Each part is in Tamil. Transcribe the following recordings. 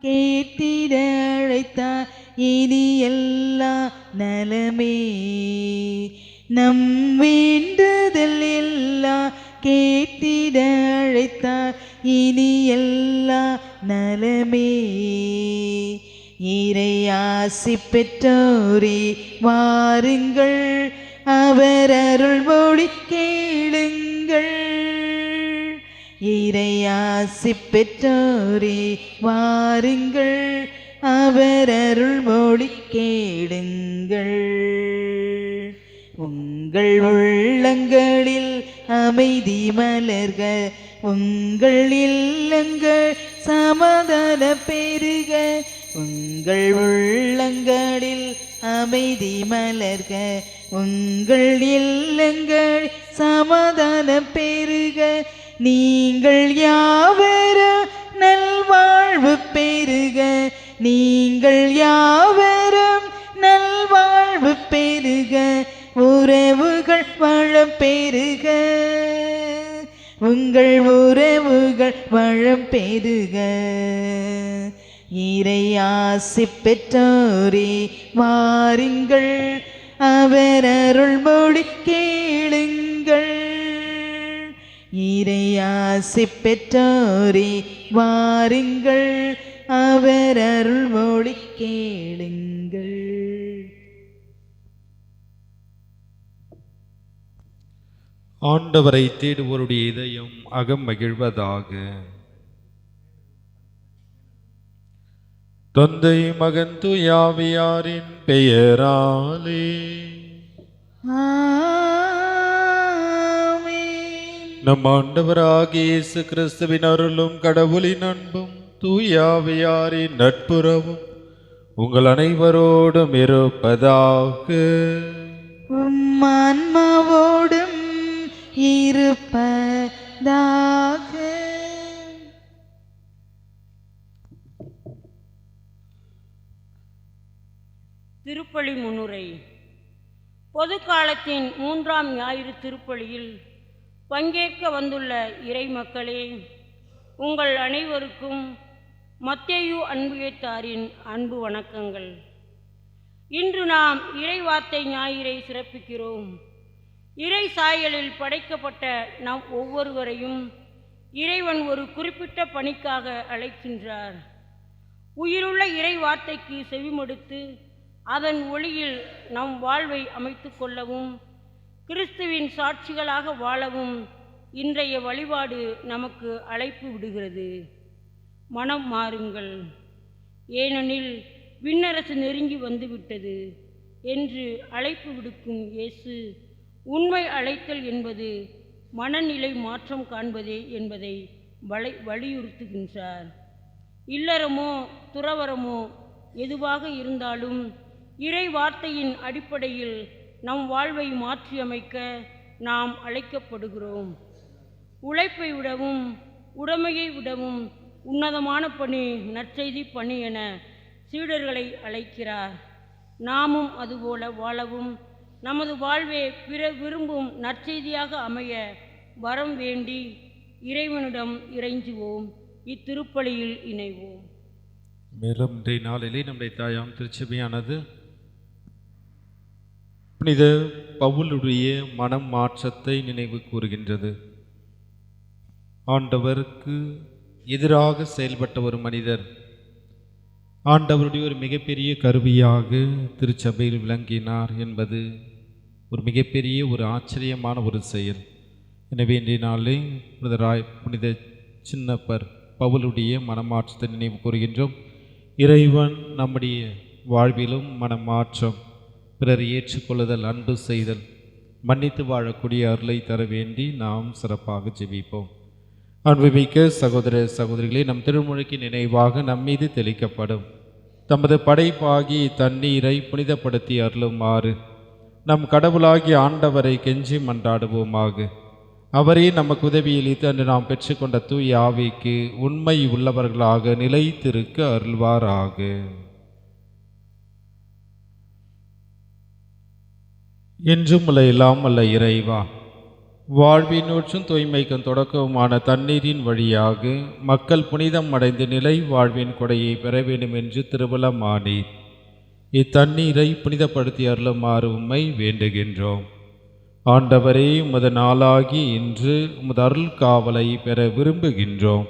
கேட்டிட அழைத்தார். இனி எல்லா நலமே நம் வேண்டுதல் எல்லாம் கேட்டிட அழைத்தார். இனி எல்லா நலமே. இறையாசி பெற்றோரே வாருங்கள், அவர் அருள்மொழி கேளுங்கள். இறையாசி பெற்றோரே வாருங்கள், அவர் அருள்மொழி கேளுங்கள். உங்கள் உள்ளங்களில் அமைதி மலர்க, உங்கள் இல்லங்கள் சமாதான பெருக. உங்கள் உள்ளங்களில் அமைதி மலர்க, உங்கள் இல்லங்கள் சமாதான பெருக. நீங்கள் யாவரும் நல்வாழ்வு பெருக, நீங்கள் யாவரும் நல்வாழ்வு பெருக. உறவுகள் வளம் பெருக, உங்கள் உறவுகள் வளம் பெருக. இறையாசி பெற்றோரே வாருங்கள், அவர் அருள்மொழி கேளுங்கள். இறையாசி பெற்றோரே வாருங்கள், அவர் அருள்மொழி கேளுங்கள். ஆண்டவரை தேடுவோருடைய இதயம் அகம் மகிழ்வதாக. தந்தை மகன் தூயாவியாரின் பெயராலே நம் ஆண்டவராகிய இயேசு கிறிஸ்துவின் அருளும் கடவுளின் அன்பும் தூயாவியாரின் நட்புறவும் உங்கள் அனைவரோடும் இருப்பதாக. ஆன்மாவோடும் இருப்பதாக. திருப்பலி முன்னுரை. பொது காலத்தின் 3ஆம் ஞாயிறு திருப்பலியில் பங்கேற்க வந்துள்ள இறை மக்களே, உங்கள் அனைவருக்கும் மத்தேயு அன்புயத்தாரின் அன்பு வணக்கங்கள். இன்று நாம் இறைவார்த்தை ஞாயிறை சிறப்பிக்கிறோம். இறை சாயலில் படைக்கப்பட்ட நம் ஒவ்வொருவரையும் இறைவன் ஒரு குறிப்பிட்ட பணிக்காக அழைக்கின்றார். உயிருள்ள இறை வார்த்தைக்கு செவிமடுத்து அதன் ஒளியில் நம் வாழ்வை அமைத்து கொள்ளவும் கிறிஸ்துவின் சாட்சிகளாக வாழவும் இன்றைய வழிபாடு நமக்கு அழைப்பு விடுகிறது. மனம் மாறுங்கள், ஏனெனில் விண்ணரசு நெருங்கி வந்துவிட்டது என்று அழைப்பு விடுக்கும் இயேசு, உண்மை அழைத்தல் என்பது மனநிலை மாற்றம் காண்பதே என்பதை வலியுறுத்துகின்றார். இல்லறமோ துறவரமோ எதுவாக இருந்தாலும் இறை வார்த்தையின் அடிப்படையில் நம் வாழ்வை மாற்றியமைக்க நாம் அழைக்கப்படுகிறோம். உழைப்பை விடவும் உடைமையை விடவும் உன்னதமான பணி நற்செய்தி பணி என சீடர்களை அழைக்கிறார். நாமும் அதுபோல வாழவும் நமது வாழ்வே பிற விரும்பும் நற்செய்தியாக அமைய வரம் வேண்டி இறைவனிடம் இறைஞ்சுவோம். இத்திருப்பலியில் இணைவோம். மேலும் இன்றைய நாளிலே நம்முடைய தாயாம் திருச்சபையானது புனித பவுலுடைய மனம் மாற்றத்தை நினைவு கூறுகின்றது. ஆண்டவருக்கு எதிராக செயல்பட்ட ஒரு மனிதர் ஆண்டவருடைய ஒரு மிகப்பெரிய கருவியாக திருச்சபையில் விளங்கினார் என்பது ஒரு மிகப்பெரிய ஒரு ஆச்சரியமான ஒரு செயல். எனவே இன்றைய நாளே புனித சின்னப்பர் பவுலுடைய மனமாற்றத்தை நினைவு கூறுகின்றோம். இறைவன் நம்முடைய வாழ்விலும் மனமாற்றம், பிறர் ஏற்றுக்கொள்ளுதல், அன்பு செய்தல், மன்னித்து வாழக்கூடிய அருளை தர வேண்டி நாம் சிறப்பாக ஜெபிப்போம். அன்புமிக்க சகோதர சகோதரிகளே, நம் திருமுழுக்கு நினைவாக நம்மீது தெளிக்கப்படும் தமது படைப்பாகி தண்ணீரை புனிதப்படுத்தி அருளுமாறு நம் கடவுளாகிய ஆண்டவரை கெஞ்சி மன்றாடுவோமாக. அவரே நமக்கு உதவியளித்து அன்று நாம் பெற்றுக்கொண்ட தூய ஆவிக்கு உண்மை உள்ளவர்களாக நிலைத்திருக்க அருள்வாராக. என்றும் உள்ள எல்லாம் அல்ல இறைவா, வாழ்வின் ஊற்றும் தூய்மைக்கும் தொடக்கவுமான தண்ணீரின் வழியாக மக்கள் புனிதம் அடைந்த நிலை வாழ்வின் கொடையை பெற வேண்டும் என்று திருவுளமானீர். இத்தண்ணீரை புனிதப்படுத்தி அருளுமாறு உம்மை வேண்டுகின்றோம். ஆண்டவரே, உமது நாளாகி இன்று உமது அருள் காவலை பெற விரும்புகின்றோம்.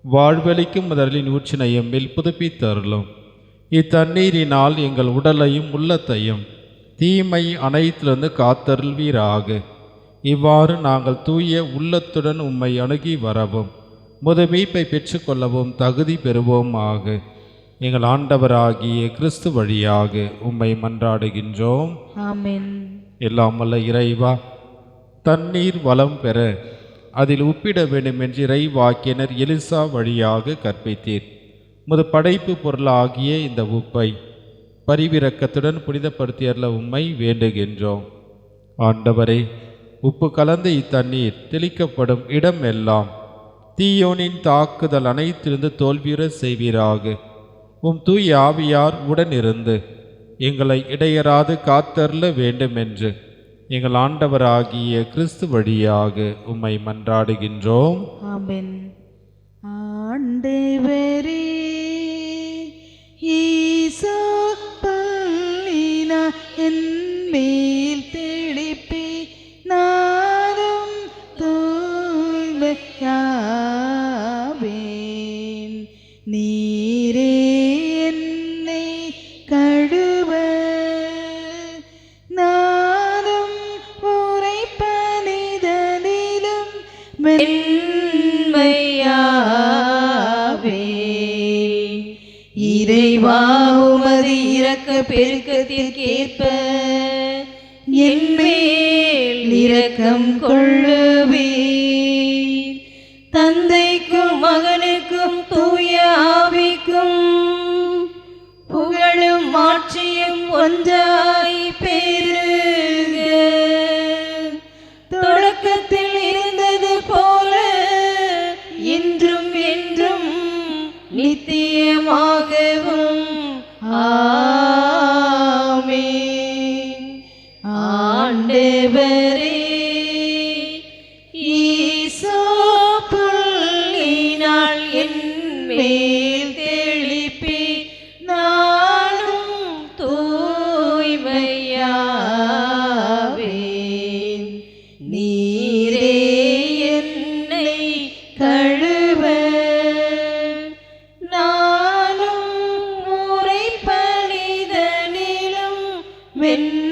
வாழ்வளிக்கும் முதலின் ஊற்றினை எம்மில் புதுப்பித்தருளும். இத்தண்ணீரினால் எங்கள் உடலையும் உள்ளத்தையும் தீமை அனைத்திலிருந்து காத்தருள்வீராக. இவ்வாறு நாங்கள் தூய உள்ளத்துடன் உம்மை அணுகி வரவும் முது மீட்பை பெற்றுக்கொள்ளவும் தகுதி பெறுவோமாக. எங்கள் ஆண்டவராகிய கிறிஸ்து வழியாக உம்மை மன்றாடுகின்றோம். ஆமென். எல்லாம் வல்ல இறைவா, தண்ணீர் வளம் பெற அதில் உப்பிட வேண்டும் என்று இறைவாக்கினர் எலிசா வழியாக கற்பித்தீர். முது படைப்பு பொருளாகிய இந்த உப்பை பரிவிரக்கத்துடன் புனிதப்படுத்தியர்ல உம்மை வேண்டுகின்றோம். ஆண்டவரே, உப்பு கலந்த இத்தண்ணீர் தெளிக்கப்படும் இடம் எல்லாம் தீயோனின் தாக்குதல் அனைத்திலிருந்து தோல்வியுற செய்வீராக. உம் தூய் ஆவியார் உடனிருந்து எங்களை இடையராது காத்தருள வேண்டும் என்று எங்கள் ஆண்டவராகிய கிறிஸ்து வழியாக உம்மை மன்றாடுகின்றோம். ஆமென். ஆண்டவரே, ஈசோ பல்லினா என் மேல் தெளிப்பே, நானும் தூய்மையாவேன். நீரே என்னை கழுவ, நானும் உரைப்பனிதனிலும் மென்மையாவேன். இறைவா, உமது இரக்க பெருக்கத்திற்கேற்ப என் மேல் இரக்கம் கொள்ளுவீர். தந்தைக்கும் மகனுக்கும் தூய ஆவிக்கும் புகழும் ஆட்சியும் ஒன்றாய் பெருக. தொடக்கத்தில் இருந்தது போல இன்றும் என்றும் நித்தியமாகவும் ஆமென். ஆண்டவரே, ஈசோ புல்லினால் என் மேல் தெளிப்பே, நானும் தூய்மையாவேன். நீரே என்னை கழுவ, நானும் உரைப்பனிதனிலும் மென்மையாவேன்.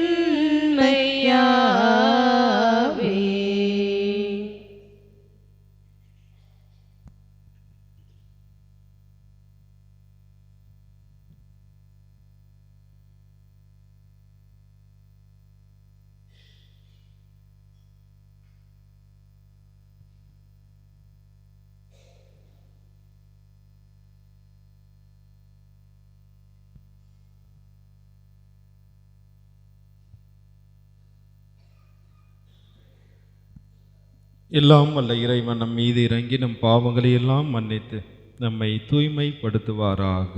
எல்லாம் வல்ல இறைவன் நம் மீது இறங்கி நம் பாவங்களை எல்லாம் மன்னித்து நம்மை தூய்மைப்படுத்துவாராக.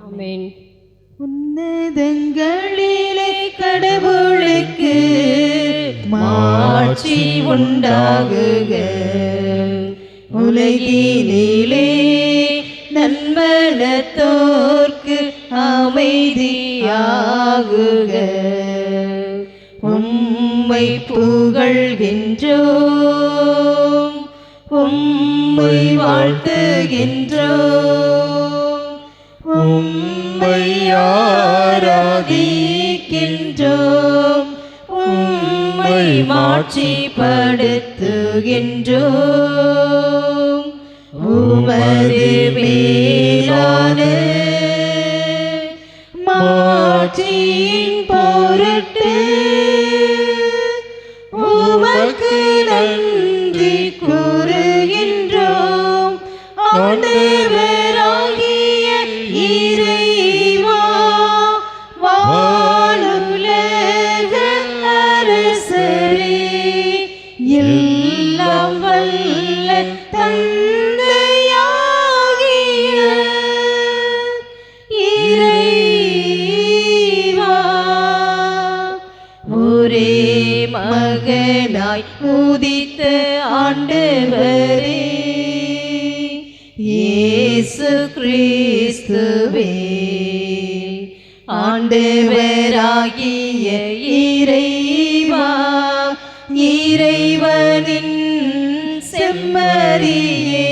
ஆமென். உன்னதங்களிலே கடவுளுக்கு மாட்சி உண்டாகுக. உலகினிலே நன்மனத்தோர்க்கு அமைதியாகுக. உம்மை புகழ்கின்றோம், உம்மை வாழ்த்துகின்றோம், உம்மை ஆராதிக்கின்றோம், உம்மை மாட்சிப்படுத்துகின்றோம். உமது மேலான மாட்சியின் பொருட்டு உமக்கு நன்றி கூறுகின்றோம். ஆண்டவராகிய இறைவா, வானுலக அரசரே, எல்லாம் வல்ல தந்தையாகிய உதித்த ஆண்டவரே இயேசு கிறிஸ்துவே ஆண்டவராகிய இறைவா இறைவனின் செம்மறியே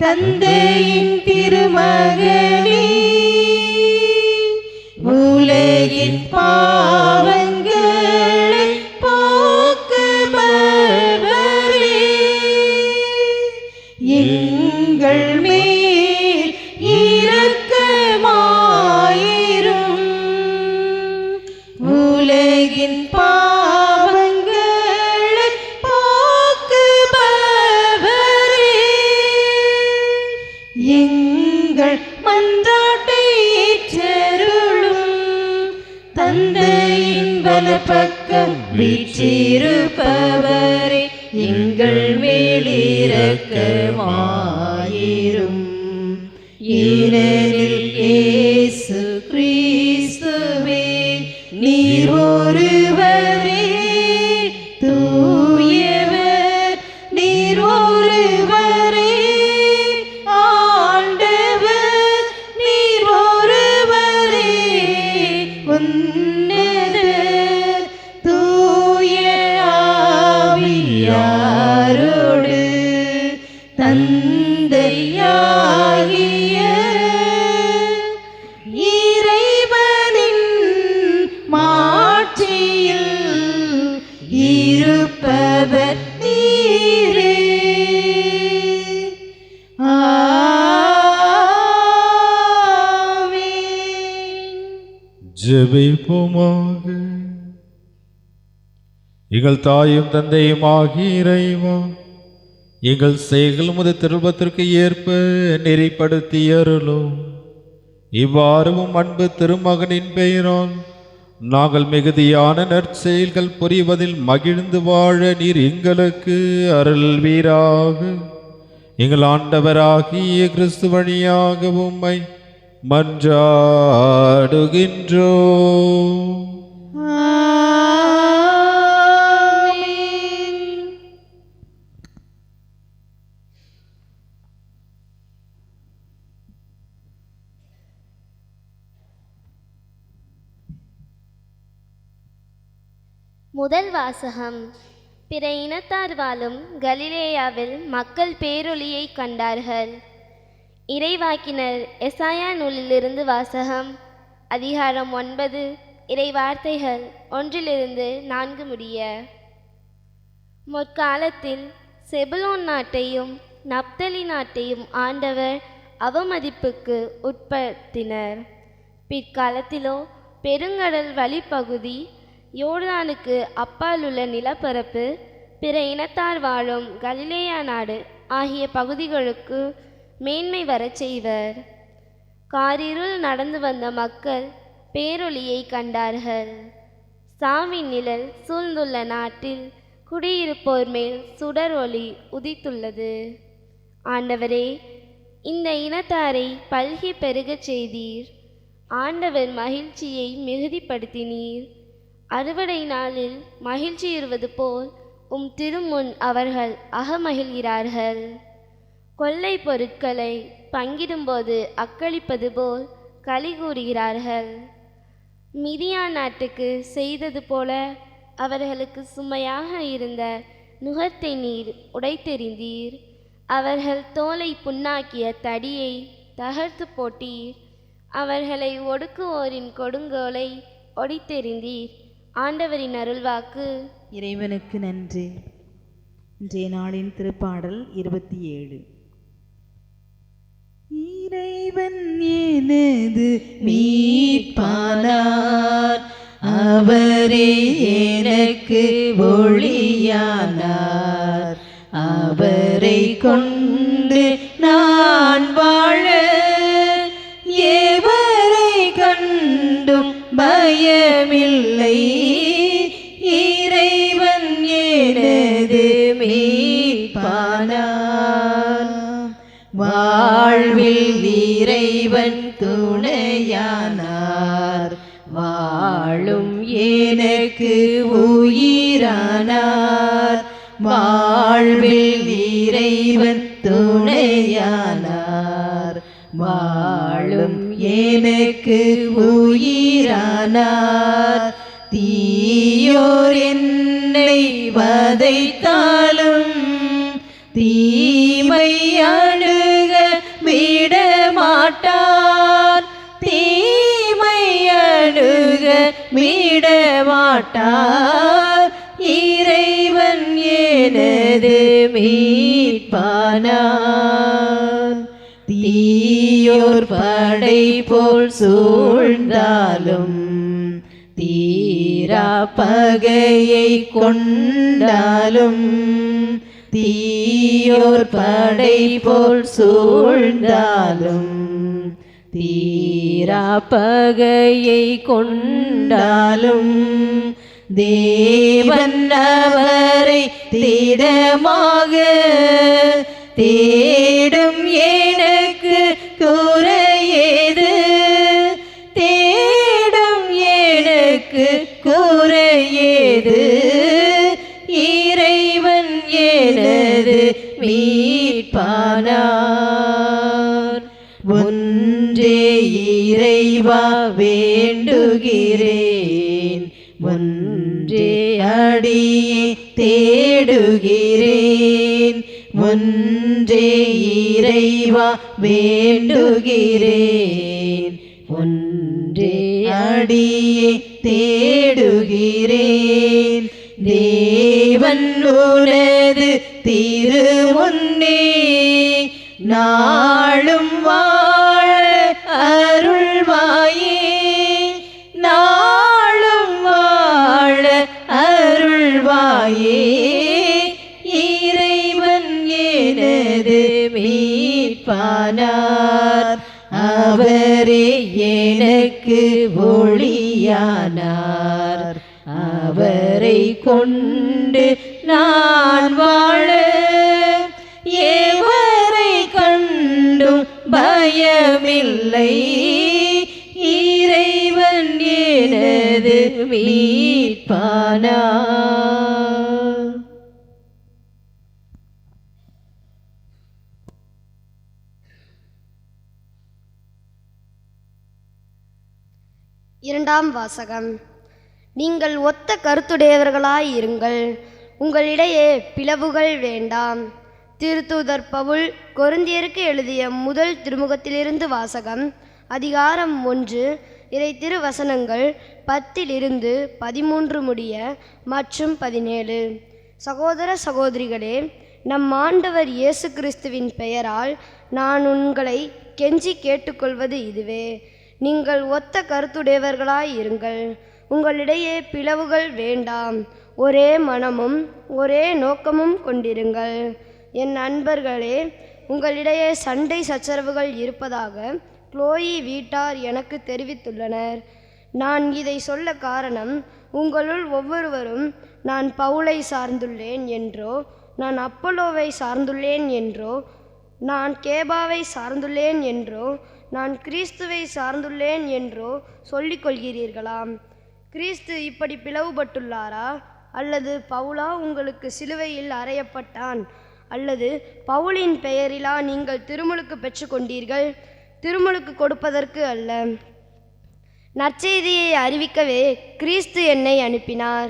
தந்தையின் திருமகனே உலகின் பாவங்களை போக்குபவரே எங்கள் மேல் இரக்கமாயிரும் உலகின் பாவங்களை போக்குபவரே எங்கள் மன்றாட்டை ஏற்றருளும் தந்தையின் வலப்பக்கம் வீற்றிருப்பவரே எங்கள் மேலிரக்கமாயிரும் ஏனெனில் இயேசு கிறிஸ்துவே நீர் ஒருவரே தூயவர் நீர் ஒருவரே ஆண்டவர் நீர் ஒருவரே உன்னத தூய ஆவியாரோடு தந்தையாகிய இறைவனின் மாட்சியில் இருப்பவர் நீரே. ஆமென். ஜெபிப்போமாக. எங்கள் தாயும் தந்தையும் ஆகிய இறைவா, எங்கள் செயல்கள் உமது திருப்பத்திற்கு ஏற்ப நெறிப்படுத்தி அருளும். இவ்வாறும் அன்பு திருமகனின் பெயரால் நாங்கள் மிகுதியான நற்செயல்கள் புரிவதில் மகிழ்ந்து வாழ நீர் எங்களுக்கு அருள்வீராக. எங்கள் ஆண்டவராகிய கிறிஸ்து வழியாக உம்மை மன்றாடுகின்றோம். முதல் வாசகம். பிற இனத்தார் வாழும் கலிலேயாவில் மக்கள் பேரொளியை கண்டார்கள். இறைவாக்கினர் எசாயா நூலிலிருந்து வாசகம். அதிகாரம் 9, இறை வார்த்தைகள் 1-4 முடிய. முற்காலத்தில் செபுலோன் நாட்டையும் நப்தலி நாட்டையும் ஆண்டவர் அவமதிப்புக்கு உட்படுத்தினர். பிற்காலத்திலோ பெருங்கடல் வழிப்பகுதி, யோர்தானுக்கு அப்பாலுள்ள நிலப்பரப்பு, பிற இனத்தார் வாழும் கலிலேயா நாடு ஆகிய பகுதிகளுக்கு மேன்மை வரச் செய்வர். காரிருள் நடந்து வந்த மக்கள் பேரொளியை கண்டார்கள். சாவின் நிழல் சூழ்ந்துள்ள நாட்டில் குடியிருப்போர் மேல் சுடர் ஒளி உதித்துள்ளது. ஆண்டவரே, இந்த இனத்தாரை பல்கி பெருகச் செய்தீர். ஆண்டவர் மகிழ்ச்சியை மிகுதிப்படுத்தினீர். அறுவடை நாளில் மகிழ்ச்சியுறுவது போல் உம் திருமுன் அவர்கள் அகமகிழ்கிறார்கள். கொள்ளை பொருட்களை பங்கிடும்போது அக்களிப்பது போல் களி கூறுகிறார்கள். மிதியான் நாட்டுக்கு செய்தது போல அவர்களுக்கு சுமையாக இருந்த நுகத்தை நீர் உடைத்தெறிந்தீர். அவர்கள் தோலை புண்ணாக்கிய தடியை தகர்த்து போட்டீர். அவர்களை ஒடுக்குவோரின் கொடுங்கோலை ஒடித்தெறிந்தீர். ஆண்டவரின் அருள்வாக்கு. இறைவனுக்கு நன்றி. இன்றைய நாளின் திருப்பாடல் 27. இறைவன் எனது மீட்பானார், அவரே எனக்கு ஒளியானார். அவரை கொண்டு நான் வாழ எவரை கண்டும் பயமில்லை. இறைவன் எனது மீட்பானார். வாழ்வில் இறைவன் துணையானார். வாழும் எனக்கு உயிரானார், வாழ்வில் இறைவன் துணையானார். வாழும் எனக்கு உயிரானார், தீயோர் என்னை வதைத்தாலும் தீமை அணுக விடமாட்டார், தீமை அணுக விடமாட்டார். இறைவன் எனது மீட்பானார். தீயோர் படை போல் சூழ்ந்தாலும் தீரா பகையை கொண்டாலும், தீயோர் படை போல் சூழ்ந்தாலும் தீரா பகையை கொண்டாலும், தேவன் அவரை திடமாக தேடும் எனக்கு குறையேது, தேடும் எனக்கு குறையேது. இறைவன் எனது மீட்பானார். ஒன்றே இறைவா வேண்டுகிறேன், ஒன்றே அடியே தேடுகிறேன், ஒன்றே இறைவா வேண்டுகிறேன், ஒன்றே அடியே தேடுகிறேன். தேவன் உனது திருமுன்னே நாளும் வாழ அருள்வாயே, நாளும் வாழ அருள்வாயே. இறைவன் எனது மீட்பானார், அவரே எனக்கு ஒளியானார். அவரை கொண்டு நான் வாழ எவரை கண்டும் பயமில்லை. இறைவன் எனது மீட்பானார். இரண்டாம் வாசகம். நீங்கள் ஒத்த கருத்துடையவர்களாய் இருங்கள், உங்களிடையே பிளவுகள் வேண்டாம். திருத்தூதர் பவுல் கொரிந்தியருக்கு எழுதிய முதல் திருமுகத்திலிருந்து வாசகம். அதிகாரம் 1, இறை திருவசனங்கள் 10-13 முடிய மற்றும் 17. சகோதர சகோதரிகளே, நம் ஆண்டவர் இயேசு கிறிஸ்துவின் பெயரால் நான் உங்களை கெஞ்சி கேட்டுக்கொள்வது இதுவே: நீங்கள் ஒத்த கருத்துடையவர்களாய் இருங்கள், உங்களிடையே பிளவுகள் வேண்டாம். ஒரே மனமும் ஒரே நோக்கமும் கொண்டிருங்கள். என் நண்பர்களே, உங்களிடையே சண்டை சச்சரவுகள் இருப்பதாக குளோயி வீட்டார் எனக்கு தெரிவித்துள்ளனர். நான் இதை சொல்ல காரணம், உங்களுள் ஒவ்வொருவரும் நான் பவுலை சார்ந்துள்ளேன் என்றோ, நான் அப்போலோவை சார்ந்துள்ளேன் என்றோ, நான் கேபாவை சார்ந்துள்ளேன் என்றோ, நான் கிறிஸ்துவை சார்ந்துள்ளேன் என்றோ சொல்லிக் கொள்கிறீர்களாம். கிறிஸ்து இப்படி பிளவுபட்டுள்ளாரா? அல்லது பவுலா உங்களுக்கு சிலுவையில் அறையப்பட்டான்? அல்லது பவுலின் பெயரிலா நீங்கள் திருமுழுக்கு பெற்றுக்கொண்டீர்கள்? திருமுழுக்கு கொடுப்பதற்கு அல்ல, நற்செய்தியை அறிவிக்கவே கிறிஸ்து என்னை அனுப்பினார்.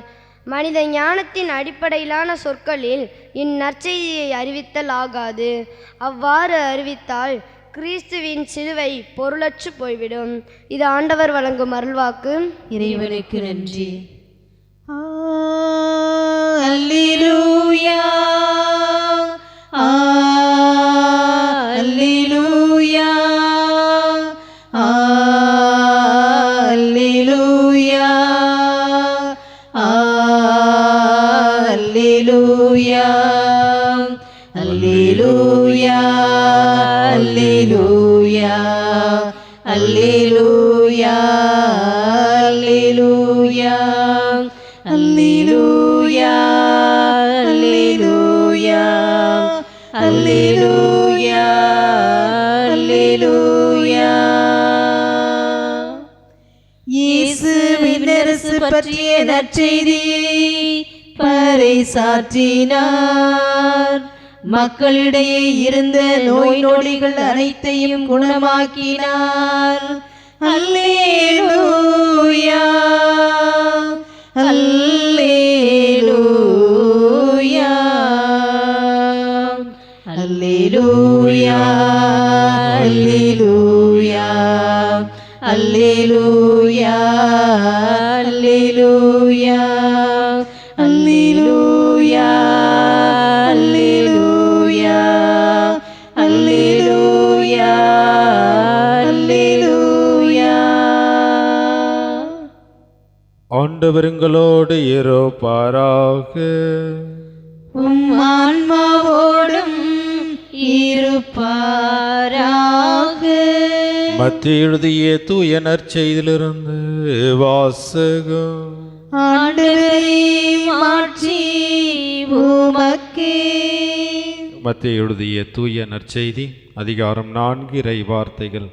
மனித ஞானத்தின் அடிப்படையிலான சொற்களில் இந்நற்செய்தியை அறிவித்தல் ஆகாது. அவ்வாறு அறிவித்தால் கிறிஸ்துவின் சிலுவை பொருளற்று போய்விடும். இது ஆண்டவர் வழங்கும் அருள்வாக்கு. இறைவனுக்கு நன்றி. அல்லேலூயா, அல்லேலூயா, அல்லேலூயா, அல்லேலூயா, அல்லேலூயா, அல்லேலூயா, அல்லேலூயா, அல்லேலூயா, அல்லேலூயா, அல்லேலூயா, அல்லேலூயா, அல்லேலூயா. இயேசு பற்றிய நற்செய்தியை பறைசாற்றினார். மக்களிடையே இருந்த நோய் நொடிகள் அனைத்தையும் குணமாக்கினார். அல்லேலூயா, அல்லேலூயா, அல்லேலூயா, அல்லேலூயா, அல்லேலூயா, அல்லேலூயா, அல்லேலூயா, அல்லேலூயா, அல்லேலூயா, அல்லேலூயா. ஆண்டவருங்களோடு இருப்பாராக. உம் ஆன்மாவோடும் இருப்பாராக. மத்திய எழுதிய தூய நற்செய்தியிலிருந்து வாசகம். ஆண்டவரே, மாட்சி உமக்கே. மத்திய எழுதிய தூய நற்செய்தி அதிகாரம் 4 இறை வார்த்தைகள்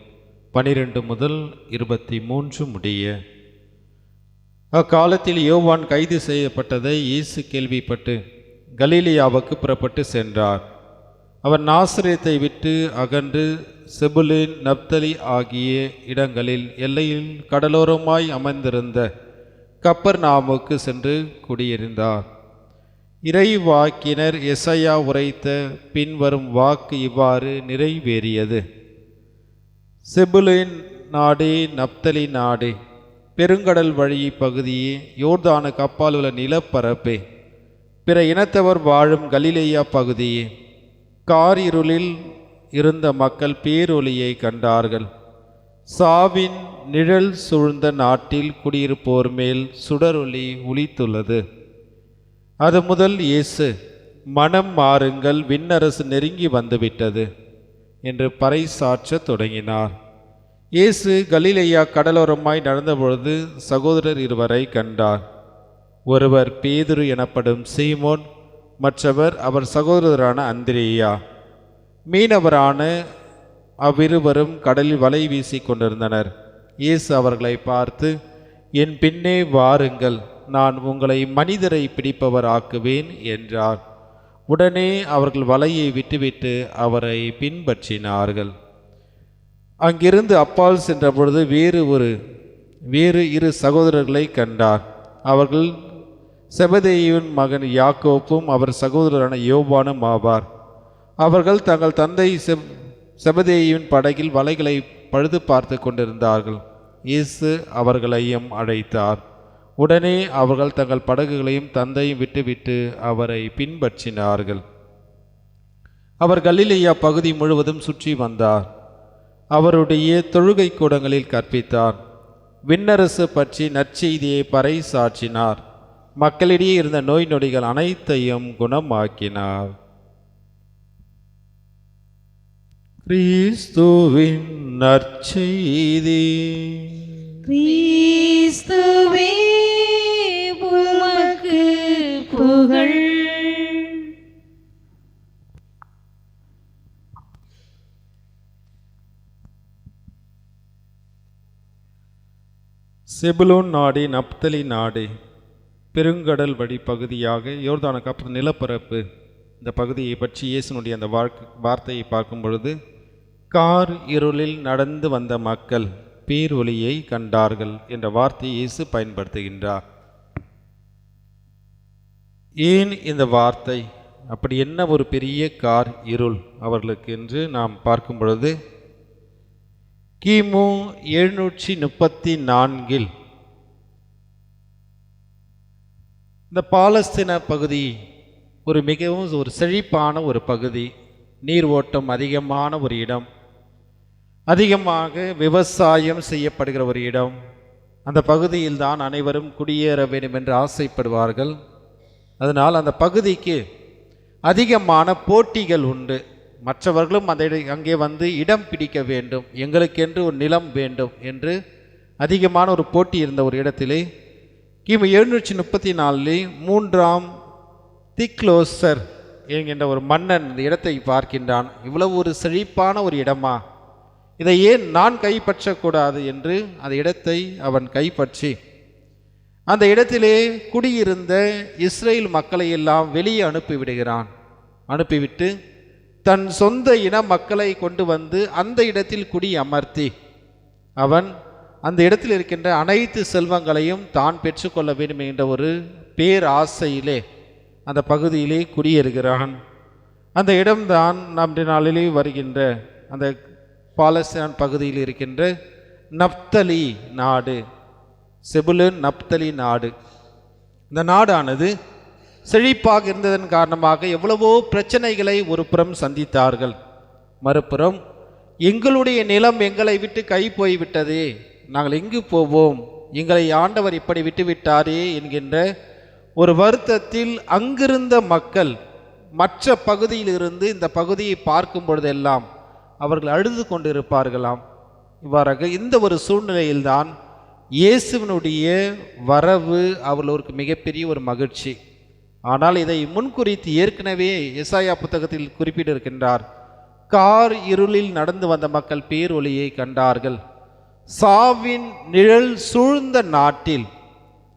12 முதல் 23 முடிய. அக்காலத்தில் யோவான் கைது செய்யப்பட்டதை இயேசு கேள்விப்பட்டு கலிலேயாவுக்கு புறப்பட்டு சென்றார். அவர் நாசரேத்தை விட்டு அகன்று செபுலூன், நப்தலி ஆகிய இடங்களில் எல்லையில் கடலோரமாய் அமைந்திருந்த கப்பர்நாமுக்கு சென்று குடியிருந்தார். இறைவாக்கினர் எசையா உரைத்த பின்வரும் வாக்கு இவ்வாறு நிறைவேறியது. செபுலூன் நாடே, நப்தலி நாடே, பெருங்கடல் வழி பகுதியே, யோர்தானுக்கு அப்பால் உள்ள நிலப்பரப்பே, பிற இனத்தவர் வாழும் கலிலேயா பகுதியே, காரிருளில் இருந்த மக்கள் பேரொளியை கண்டார்கள். சாவின் நிழல் சூழ்ந்த நாட்டில் குடியிருப்போர் மேல் சுடரொளி ஒளித்துள்ளது. அது முதல் இயேசு, மனம் மாறுங்கள், விண்ணரசு நெருங்கி வந்துவிட்டது என்று பறைசாற்றத் தொடங்கினார். இயேசு கலிலேயா கடலோரமாய் நடந்தபொழுது சகோதரர் இருவரை கண்டார். ஒருவர் பேதுரு எனப்படும் சீமோன், மற்றவர் அவர் சகோதரரான அந்திரேயா. மீனவரான அவ்விருவரும் கடலில் வலை வீசி கொண்டிருந்தனர். இயேசு அவர்களை பார்த்து, என் பின்னே வாருங்கள், நான் உங்களை மனிதரை பிடிப்பவர் ஆக்குவேன் என்றார். உடனே அவர்கள் வலையை விட்டுவிட்டு அவரை பின்பற்றினார்கள். அங்கிருந்து அப்பால் சென்றபொழுது வேறு இரு சகோதரர்களை கண்டார். அவர்கள் செபதேயுவின் மகன் யாக்கோப்பும் அவர் சகோதரரான யோவானும் ஆவார். அவர்கள் தங்கள் தந்தை செபதேயுவின் படகில் வலைகளை பழுது பார்த்து கொண்டிருந்தார்கள். இயேசு அவர்களையும் அழைத்தார். உடனே அவர்கள் தங்கள் படகுகளையும் தந்தையும் விட்டுவிட்டு அவரை பின்பற்றினார்கள். அவர் கலிலேயா பகுதி முழுவதும் சுற்றி வந்தார். அவருடைய தொழுகை கூடங்களில் கற்பித்தார். விண்ணரசு பற்றி நற்செய்தியை பறைசாற்றினார். மக்களிடையே இருந்த நோய் நொடிகள் அனைத்தையும் குணமாக்கினார். கிறிஸ்துவின் நற்செய்தி. கிறிஸ்துவே, உமக்கு புகழ். செபுலோன் நாடே, நப்தலி நாடே, பெருங்கடல் வழி பகுதியாக யோர்தானுக்கு அப்புறம் நிலப்பரப்பு, இந்த பகுதியை பற்றி இயேசுனுடைய அந்த வார்த்தையை பார்க்கும் பொழுது, கார் இருளில் நடந்து வந்த மக்கள் பேரொளியை கண்டார்கள் என்ற வார்த்தையை இயேசு பயன்படுத்துகின்றார். ஏன் இந்த வார்த்தை? அப்படி என்ன ஒரு பெரிய கார் இருள் அவர்களுக்கு என்று நாம் பார்க்கும் பொழுது, கிமு 734 இந்த பாலஸ்தீன பகுதி மிகவும் ஒரு செழிப்பான ஒரு பகுதி, நீர் ஓட்டம் அதிகமான ஒரு இடம், அதிகமாக விவசாயம் செய்யப்படுகிற ஒரு இடம். அந்த பகுதியில் தான் அனைவரும் குடியேற வேண்டும் என்று ஆசைப்படுவார்கள். அதனால் அந்த பகுதிக்கு அதிகமான போட்டிகள் உண்டு. மற்றவர்களும் அங்கே வந்து இடம் பிடிக்க வேண்டும், எங்களுக்கென்று ஒரு நிலம் வேண்டும் என்று அதிகமான ஒரு போட்டி இருந்த ஒரு இடத்திலே கிமு 734 3ஆம் திக்லோசர் என்கின்ற ஒரு மன்னன் இந்த இடத்தை பார்க்கின்றான். இவ்வளவு ஒரு செழிப்பான ஒரு இடமா, இதை ஏன் நான் கைப்பற்றக்கூடாது என்று அந்த இடத்தை அவன் கைப்பற்றி அந்த இடத்திலே குடியிருந்த இஸ்ரேல் மக்களை எல்லாம் வெளியே அனுப்பிவிடுகிறான். அனுப்பிவிட்டு தன் சொந்த இன மக்களை கொண்டு வந்து அந்த இடத்தில் குடி அமர்த்தி அவன் அந்த இடத்தில் இருக்கின்ற அனைத்து செல்வங்களையும் தான் பெற்றுக்கொள்ள வேண்டும் என்ற ஒரு பேராசையிலே அந்த பகுதியிலே குடியேறுகிறான். அந்த இடம்தான் நம்முடைய நாளிலே வருகின்ற அந்த பாலஸ்தீன் பகுதியில் இருக்கின்ற நப்தலி நாடு, செபுலூன் நப்தலி நாடு. இந்த நாடானது செழிப்பாக இருந்ததன் காரணமாக எவ்வளவோ பிரச்சனைகளை ஒரு புறம் சந்தித்தார்கள். மறுபுறம் எங்களுடைய நிலம் எங்களை விட்டு கை போய்விட்டதே, நாங்கள் எங்கு போவோம், எங்களை ஆண்டவர் இப்படி விட்டுவிட்டாரே என்கின்ற ஒரு வருத்தத்தில் அங்கிருந்த மக்கள் மற்ற பகுதியிலிருந்து இந்த பகுதியை பார்க்கும் பொழுதெல்லாம் அவர்கள் அழுது கொண்டிருப்பார்களாம். இவ்வாறாக இந்த ஒரு சூழ்நிலையில்தான் இயேசுவினுடைய வரவு அவர்களுக்கு மிகப்பெரிய ஒரு மகிழ்ச்சி. ஆனால் இதை முன்குறித்து ஏற்கனவே எசாயா புத்தகத்தில் குறிப்பிட்டிருக்கின்றார். கார் இருளில் நடந்து வந்த மக்கள் பேரொளியை கண்டார்கள், சாவின் நிழல் சூழ்ந்த நாட்டில்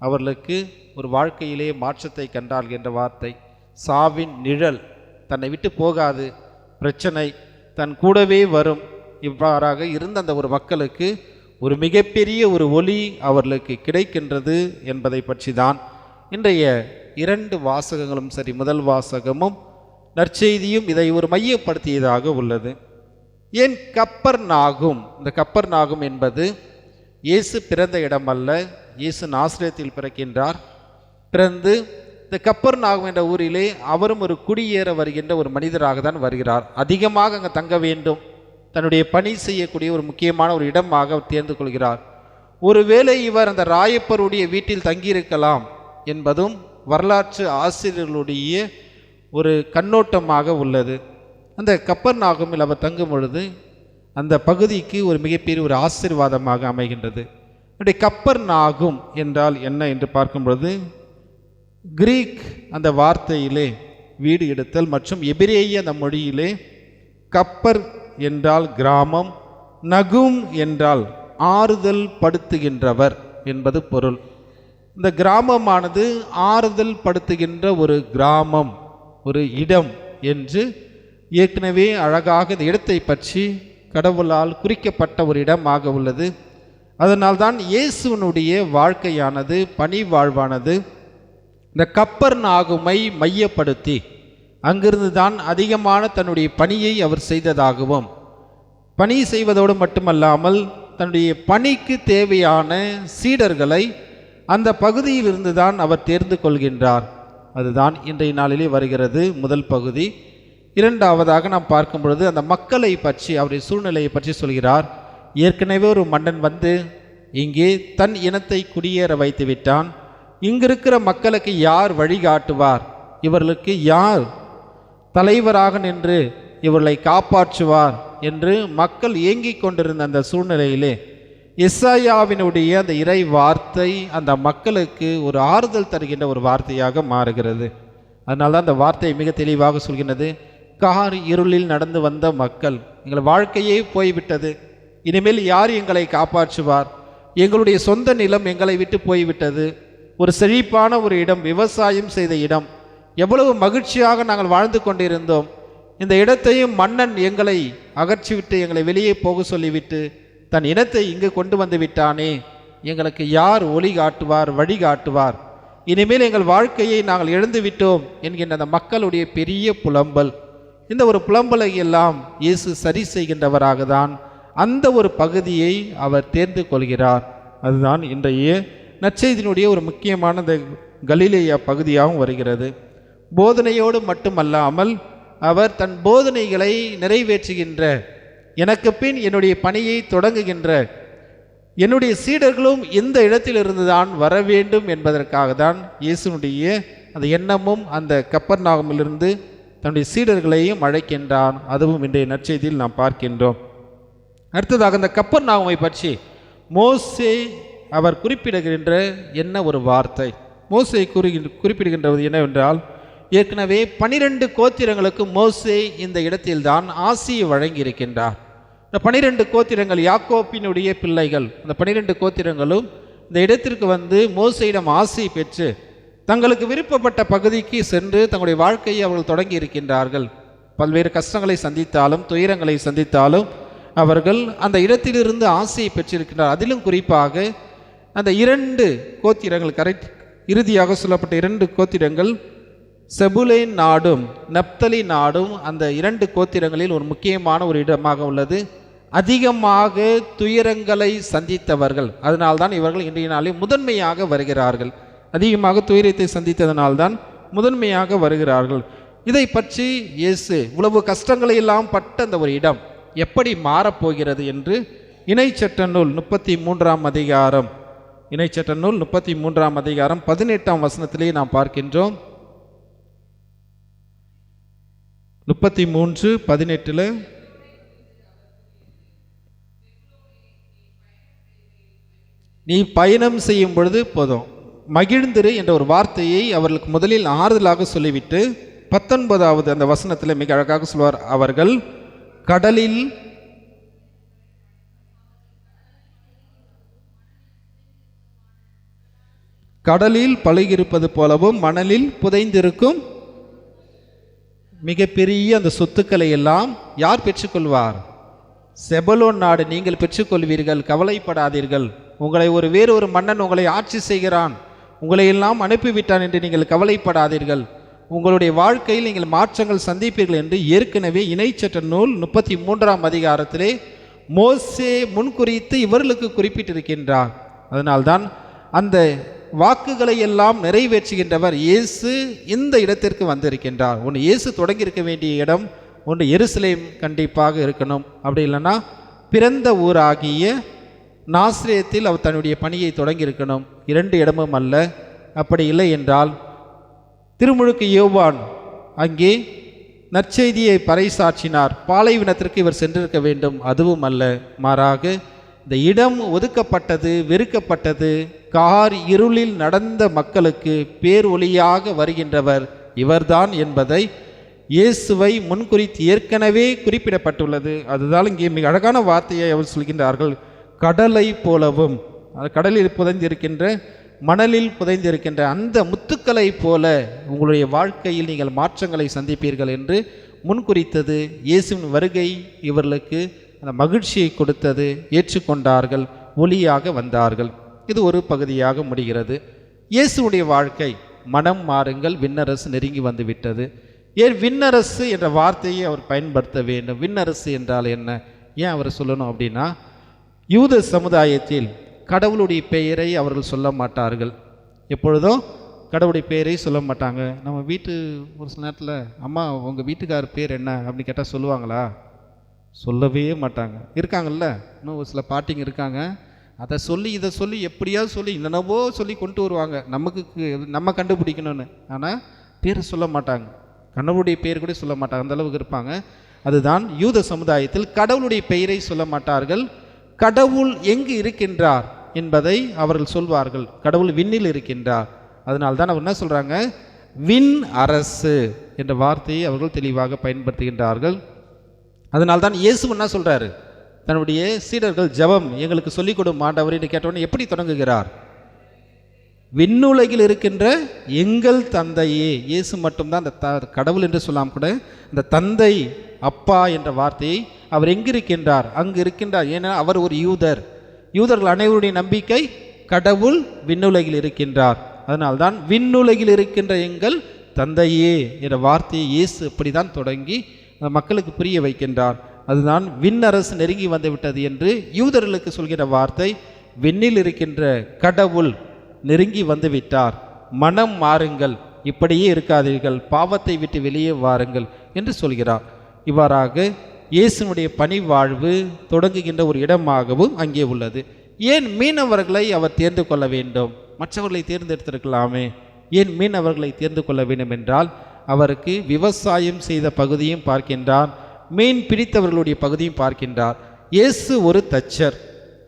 அவர்களுக்கு ஒரு வாழ்க்கையிலே மாற்றத்தை கண்டார்கள் என்ற வார்த்தை. சாவின் நிழல், தன்னை விட்டு போகாது, பிரச்சனை தன் கூடவே வரும். இவ்வாறாக இருந்த அந்த ஒரு மக்களுக்கு ஒரு மிகப்பெரிய ஒரு ஒளி அவர்களுக்கு கிடைக்கின்றது என்பதை பற்றி தான் இன்றைய 2 வாசகங்களும் சரி, முதல் வாசகமும் நற்செய்தியும் இதை ஒரு மையப்படுத்தியதாக உள்ளது. ஏன் கப்பர்நாகும்? இந்த கப்பர்நாகும் என்பது இயேசு பிறந்த இடம் அல்ல. இயேசு நாசரேத்தில் பிறக்கின்றார். பிறந்து இந்த கப்பர்நாகும் என்ற ஊரிலே அவரும் ஒரு குடியேற வருகின்ற ஒரு மனிதராக தான் வருகிறார். அதிகமாக அங்கே தங்க வேண்டும், தன்னுடைய பணி செய்யக்கூடிய ஒரு முக்கியமான ஒரு இடமாக அவர் தேர்ந்து கொள்கிறார். ஒருவேளை இவர் அந்த ராயப்பருடைய வீட்டில் தங்கியிருக்கலாம் என்பதும் வரலாற்று ஆசிரியர்களுடைய ஒரு கண்ணோட்டமாக உள்ளது. அந்த கப்பர்நாகுமில் அவர் தங்கும் பொழுது அந்த பகுதிக்கு ஒரு மிகப்பெரிய ஒரு ஆசீர்வாதமாக அமைகின்றது. என்னுடைய கப்பர்நாகும் என்றால் என்ன என்று பார்க்கும் பொழுது, கிரீக் அந்த வார்த்தையிலே வீடு எடுத்தல் மற்றும் எபிரேய அந்த மொழியிலே கப்பர் என்றால் கிராமம், நகும் என்றால் ஆறுதல் படுத்துகின்றவர் என்பது பொருள். இந்த கிராமமானது ஆறுதல் படுத்துகின்ற ஒரு கிராமம், ஒரு இடம் என்று ஏற்கனவே அழகாக இந்த இடத்தை பற்றி கடவுளால் குறிக்கப்பட்ட ஒரு இடமாக உள்ளது. அதனால்தான் இயேசுவனுடைய வாழ்க்கையானது, பணி வாழ்வானது இந்த கப்பர்நாகுமை மையப்படுத்தி அங்கிருந்து தான் அதிகமான தன்னுடைய பணியை அவர் செய்ததாகவும், பணி செய்வதோடு மட்டுமல்லாமல் தன்னுடைய பணிக்கு தேவையான சீடர்களை அந்த பகுதியிலிருந்து தான் அவர் தேர்ந்து கொள்கின்றார். அதுதான் இன்றைய நாளிலே வருகிறது முதல் பகுதி. இரண்டாவதாக நாம் பார்க்கும் பொழுது அந்த மக்களை பற்றி, அவருடைய சூழ்நிலையை பற்றி சொல்கிறார். ஏற்கனவே ஒரு மன்னன் வந்து இங்கே தன் இனத்தை குடியேற வைத்து விட்டான். இங்கிருக்கிற மக்களுக்கு யார் வழிகாட்டுவார், இவர்களுக்கு யார் தலைவராக நின்று இவர்களை காப்பாற்றுவார் என்று மக்கள் ஏங்கிக் கொண்டிருந்த அந்த சூழ்நிலையிலே எசாயாவினுடைய அந்த இறை வார்த்தை அந்த மக்களுக்கு ஒரு ஆறுதல் தருகின்ற ஒரு வார்த்தையாக மாறுகிறது. அதனால தான் அந்த வார்த்தை மிக தெளிவாக சொல்கின்றது. கார் இருளில் நடந்து வந்த மக்கள், எங்கள் வாழ்க்கையே போய்விட்டது, இனிமேல் யார் எங்களை காப்பாற்றுவார், எங்களுடைய சொந்த நிலம் எங்களை விட்டு போய்விட்டது, ஒரு செழிப்பான ஒரு இடம், விவசாயம் செய்த இடம், எவ்வளவு மகிழ்ச்சியாக நாங்கள் வாழ்ந்து கொண்டிருந்தோம், இந்த இடத்தையும் மன்னன் எங்களை அகற்றிவிட்டு எங்களை வெளியே போக சொல்லிவிட்டு தன் இனத்தை இங்கு கொண்டு வந்து விட்டானே, எங்களுக்கு யார் ஒளி காட்டுவார், வழி காட்டுவார், இனிமேல் எங்கள் வாழ்க்கையை நாங்கள் இழந்து விட்டோம் என்கின்ற அந்த மக்களுடைய பெரிய புலம்பல். இந்த ஒரு புலம்பலை எல்லாம் இயேசு சரி செய்கின்றவராக தான் அந்த ஒரு பகுதியை அவர் தேர்ந்து கொள்கிறார். அதுதான் இன்றைய நற்செய்தியினுடைய ஒரு முக்கியமான இந்த கலிலேயா பகுதியாகவும் வருகிறது. போதனையோடு மட்டுமல்லாமல் அவர் தன் போதனைகளை நிறைவேற்றுகின்ற, எனக்கு பின் என்னுடைய பணியை தொடங்குகின்ற என்னுடைய சீடர்களும் இந்த இடத்திலிருந்து தான் வர வேண்டும் என்பதற்காக தான் இயேசுனுடைய அந்த எண்ணமும் அந்த கப்பர்நாகுமிலிருந்து தன்னுடைய சீடர்களையும் அழைக்கின்றான். அதுவும் இன்றைய நற்செய்தியில் நாம் பார்க்கின்றோம். அடுத்ததாக அந்த கப்பர்நாகுமை பற்றி மோசே அவர் குறிப்பிடுகின்ற என்ன ஒரு வார்த்தை, மோசே குறிப்பிடுகின்றது என்னவென்றால், ஏற்கனவே 12 கோத்திரங்களுக்கு மோசே இந்த இடத்தில்தான் ஆசியை வழங்கியிருக்கின்றார். இந்த 12 கோத்திரங்கள் யாக்கோப்பினுடைய பிள்ளைகள். அந்த 12 கோத்திரங்களும் இந்த இடத்திற்கு வந்து மோசேயிடம் ஆசை பெற்று தங்களுக்கு விருப்பப்பட்ட பகுதிக்கு சென்று தங்களுடைய வாழ்க்கையை அவர்கள் தொடங்கி இருக்கின்றார்கள். பல்வேறு கஷ்டங்களை சந்தித்தாலும் துயரங்களை சந்தித்தாலும் அவர்கள் அந்த இடத்திலிருந்து ஆசையை பெற்றிருக்கின்றார். அதிலும் குறிப்பாக அந்த 2 கோத்திரங்கள், இறுதியாக சொல்லப்பட்ட 2 கோத்திரங்கள், செபுலேன் நாடும் நப்தலி நாடும் அந்த 2 கோத்திரங்களில் ஒரு முக்கியமான ஒரு இடமாக உள்ளது. அதிகமாக துயரங்களை சந்தித்தவர்கள். அதனால்தான் இவர்கள் இன்றைய நாளில் முதன்மையாக வருகிறார்கள். அதிகமாக துயரத்தை சந்தித்ததனால்தான் முதன்மையாக வருகிறார்கள். இதை பற்றி இயேசு இவ்வளவு கஷ்டங்களை எல்லாம் பட்ட அந்த ஒரு இடம் எப்படி மாறப்போகிறது என்று இணைச்சட்ட நூல் 33ஆம் அதிகாரம் 18ஆம் வசனத்திலே நாம் பார்க்கின்றோம். 33:18 நீ பயணம் செய்யும் பொழுது போதும் மகிழ்ந்திரு என்ற ஒரு வார்த்தையை அவர்களுக்கு முதலில் ஆறுதலாக சொல்லிவிட்டு 19வது அந்த வசனத்தில் மிக அழகாக சொல்வார். அவர்கள் கடலில் பழகியிருப்பது போலவும் மணலில் புதைந்திருக்கும் மிகப்பெரிய அந்த சொத்துக்களை எல்லாம் யார் பெற்றுக்கொள்வார்? செபலோன் நாடு நீங்கள் பெற்றுக்கொள்வீர்கள், கவலைப்படாதீர்கள். உங்களை வேறொரு மன்னன் உங்களை ஆட்சி செய்கிறான், உங்களை எல்லாம் அனுப்பிவிட்டான் என்று நீங்கள் கவலைப்படாதீர்கள். உங்களுடைய வாழ்க்கையில் நீங்கள் மாற்றங்கள் சந்திப்பீர்கள் என்று ஏற்கனவே இணைச்சட்ட நூல் 33ஆம் அதிகாரத்திலே மோசே முன்குறித்து இவர்களுக்கு குறிப்பிட்டிருக்கின்றார். அதனால்தான் அந்த வாக்குகளை எல்லாம் நிறைவேற்றுகின்றவர் இயேசு இந்த இடத்திற்கு வந்திருக்கின்றார். ஒன்று இயேசு தொடங்கி இருக்க வேண்டிய இடம், ஒன்று எருசலேம் கண்டிப்பாக இருக்கணும். அப்படி இல்லைன்னா பிறந்த ஊராகிய நாசரேத்தில் அவர் தன்னுடைய பணியை தொடங்கி இருக்கணும். 2 இடமும் அல்ல. அப்படி இல்லை என்றால் திருமுழுக்கு யோவான் அங்கே நற்செய்தியை பறைசாற்றினார், பாலைவனத்திற்கு இவர் சென்றிருக்க வேண்டும். அதுவும் அல்ல. மாறாக இந்த இடம் ஒதுக்கப்பட்டது, வெறுக்கப்பட்டது. கார் இருளில் நடந்த மக்களுக்கு பேரொளியாக வருகின்றவர் இவர்தான் என்பதை இயேசுவை முன்குறித்து ஏற்கனவே குறிப்பிடப்பட்டுள்ளது. அதுதான் இங்கே மிக அழகான வார்த்தையை அவர் சொல்கின்றார்கள். கடலை போலவும், கடலில் புதைந்திருக்கின்ற மணலில் புதைந்திருக்கின்ற அந்த முத்துக்களை போல உங்களுடைய வாழ்க்கையில் நீங்கள் மாற்றங்களை சந்திப்பீர்கள் என்று முன்குறித்தது. இயேசுவின் வருகை இவர்களுக்கு அந்த மகிழ்ச்சியை கொடுத்தது. ஏற்றுக்கொண்டார்கள், ஒளியாக வந்தார்கள். இது ஒரு பகுதியாக முடிகிறது. இயேசுடைய வாழ்க்கை, மனம் மாறுங்கள், விண்ணரசு நெருங்கி வந்து விட்டது. ஏன் விண்ணரசு என்ற வார்த்தையை அவர் பயன்படுத்த வேண்டும்? விண்ணரசு என்றால் என்ன? ஏன் அவர் சொல்லணும் அப்படின்னா, யூத சமுதாயத்தில் கடவுளுடைய பெயரை அவர்கள் சொல்ல மாட்டார்கள். எப்பொழுதும் கடவுளுடைய பெயரை சொல்ல மாட்டாங்க. நம்ம வீட்டு ஒரு சில நேரத்தில் அம்மா உங்கள் வீட்டுக்கார் பேர் என்ன அப்படின்னு கேட்டால் சொல்லுவாங்களா? சொல்லவே மாட்டாங்க. இருக்காங்கல்ல, இன்னும் ஒரு சில பாட்டிங்க இருக்காங்க, அதை சொல்லி இதை சொல்லி எப்படியாவது சொல்லி என்னென்னவோ சொல்லி கொண்டு வருவாங்க நம்ம கண்டுபிடிக்கணும்னு. ஆனால் பேர் சொல்ல மாட்டாங்க, கடவுளுடைய பெயர் கூட சொல்ல மாட்டாங்க. அந்த அளவுக்கு இருப்பாங்க. அதுதான் யூத சமுதாயத்தில் கடவுளுடைய பெயரை சொல்ல மாட்டார்கள். கடவுள் எங்கு இருக்கின்றார் என்பதை அவர்கள் சொல்வார்கள். கடவுள் விண்ணில் இருக்கின்றார். அதனால்தான் அவர் என்ன சொல்கிறாங்க? விண் அரசு என்ற வார்த்தையை அவர்கள் தெளிவாக பயன்படுத்துகின்றார்கள். அதனால்தான் இயேசு என்ன சொல்கிறாரு? தன்னுடைய சீடர்கள் ஜெபம் எங்களுக்கு சொல்லிக் கொடும் ஆண்டவர் என்று கேட்டவுடனே எப்படி தொடங்குகிறார்? விண்ணுலகில் இருக்கின்ற எங்கள் தந்தையே. இயேசு மட்டும்தான் அந்த கடவுள் என்று சொல்லாம் கூட இந்த தந்தை அப்பா என்ற வார்த்தையை அவர் எங்கு இருக்கின்றார்? அங்கு இருக்கின்றார். ஏன்னா அவர் ஒரு யூதர். யூதர்கள் அனைவருடைய நம்பிக்கை கடவுள் விண்ணுலகில் இருக்கின்றார். அதனால்தான் விண்ணுலகில் இருக்கின்ற எங்கள் தந்தையே என்ற வார்த்தையை இயேசு இப்படிதான் தொடங்கி மக்களுக்கு புரிய வைக்கின்றார். அதுதான் விண்ணரசு நெருங்கி வந்து விட்டது என்று யூதர்களுக்கு சொல்கிற வார்த்தை. விண்ணில் இருக்கின்ற கடவுள் நெருங்கி வந்து விட்டார், மனம் மாறுங்கள், இப்படியே இருக்காதீர்கள், பாவத்தை விட்டு வெளியே வாருங்கள் என்று சொல்கிறார். இவ்வாறாக இயேசுனுடைய பணி வாழ்வு தொடங்குகின்ற ஒரு இடமாகவும் அங்கே உள்ளது. ஏன் மீனவர்களை அவர் தேர்ந்து கொள்ள வேண்டும்? மற்றவர்களை தேர்ந்தெடுத்திருக்கலாமே. ஏன் மீனவர்களை தேர்ந்து கொள்ள வேண்டும் என்றால், அவருக்கு விவசாயம் செய்த பகுதியும் பார்க்கின்றார், மீன் பிடித்தவர்களுடைய பகுதியும் பார்க்கின்றார். இயேசு ஒரு தச்சர்.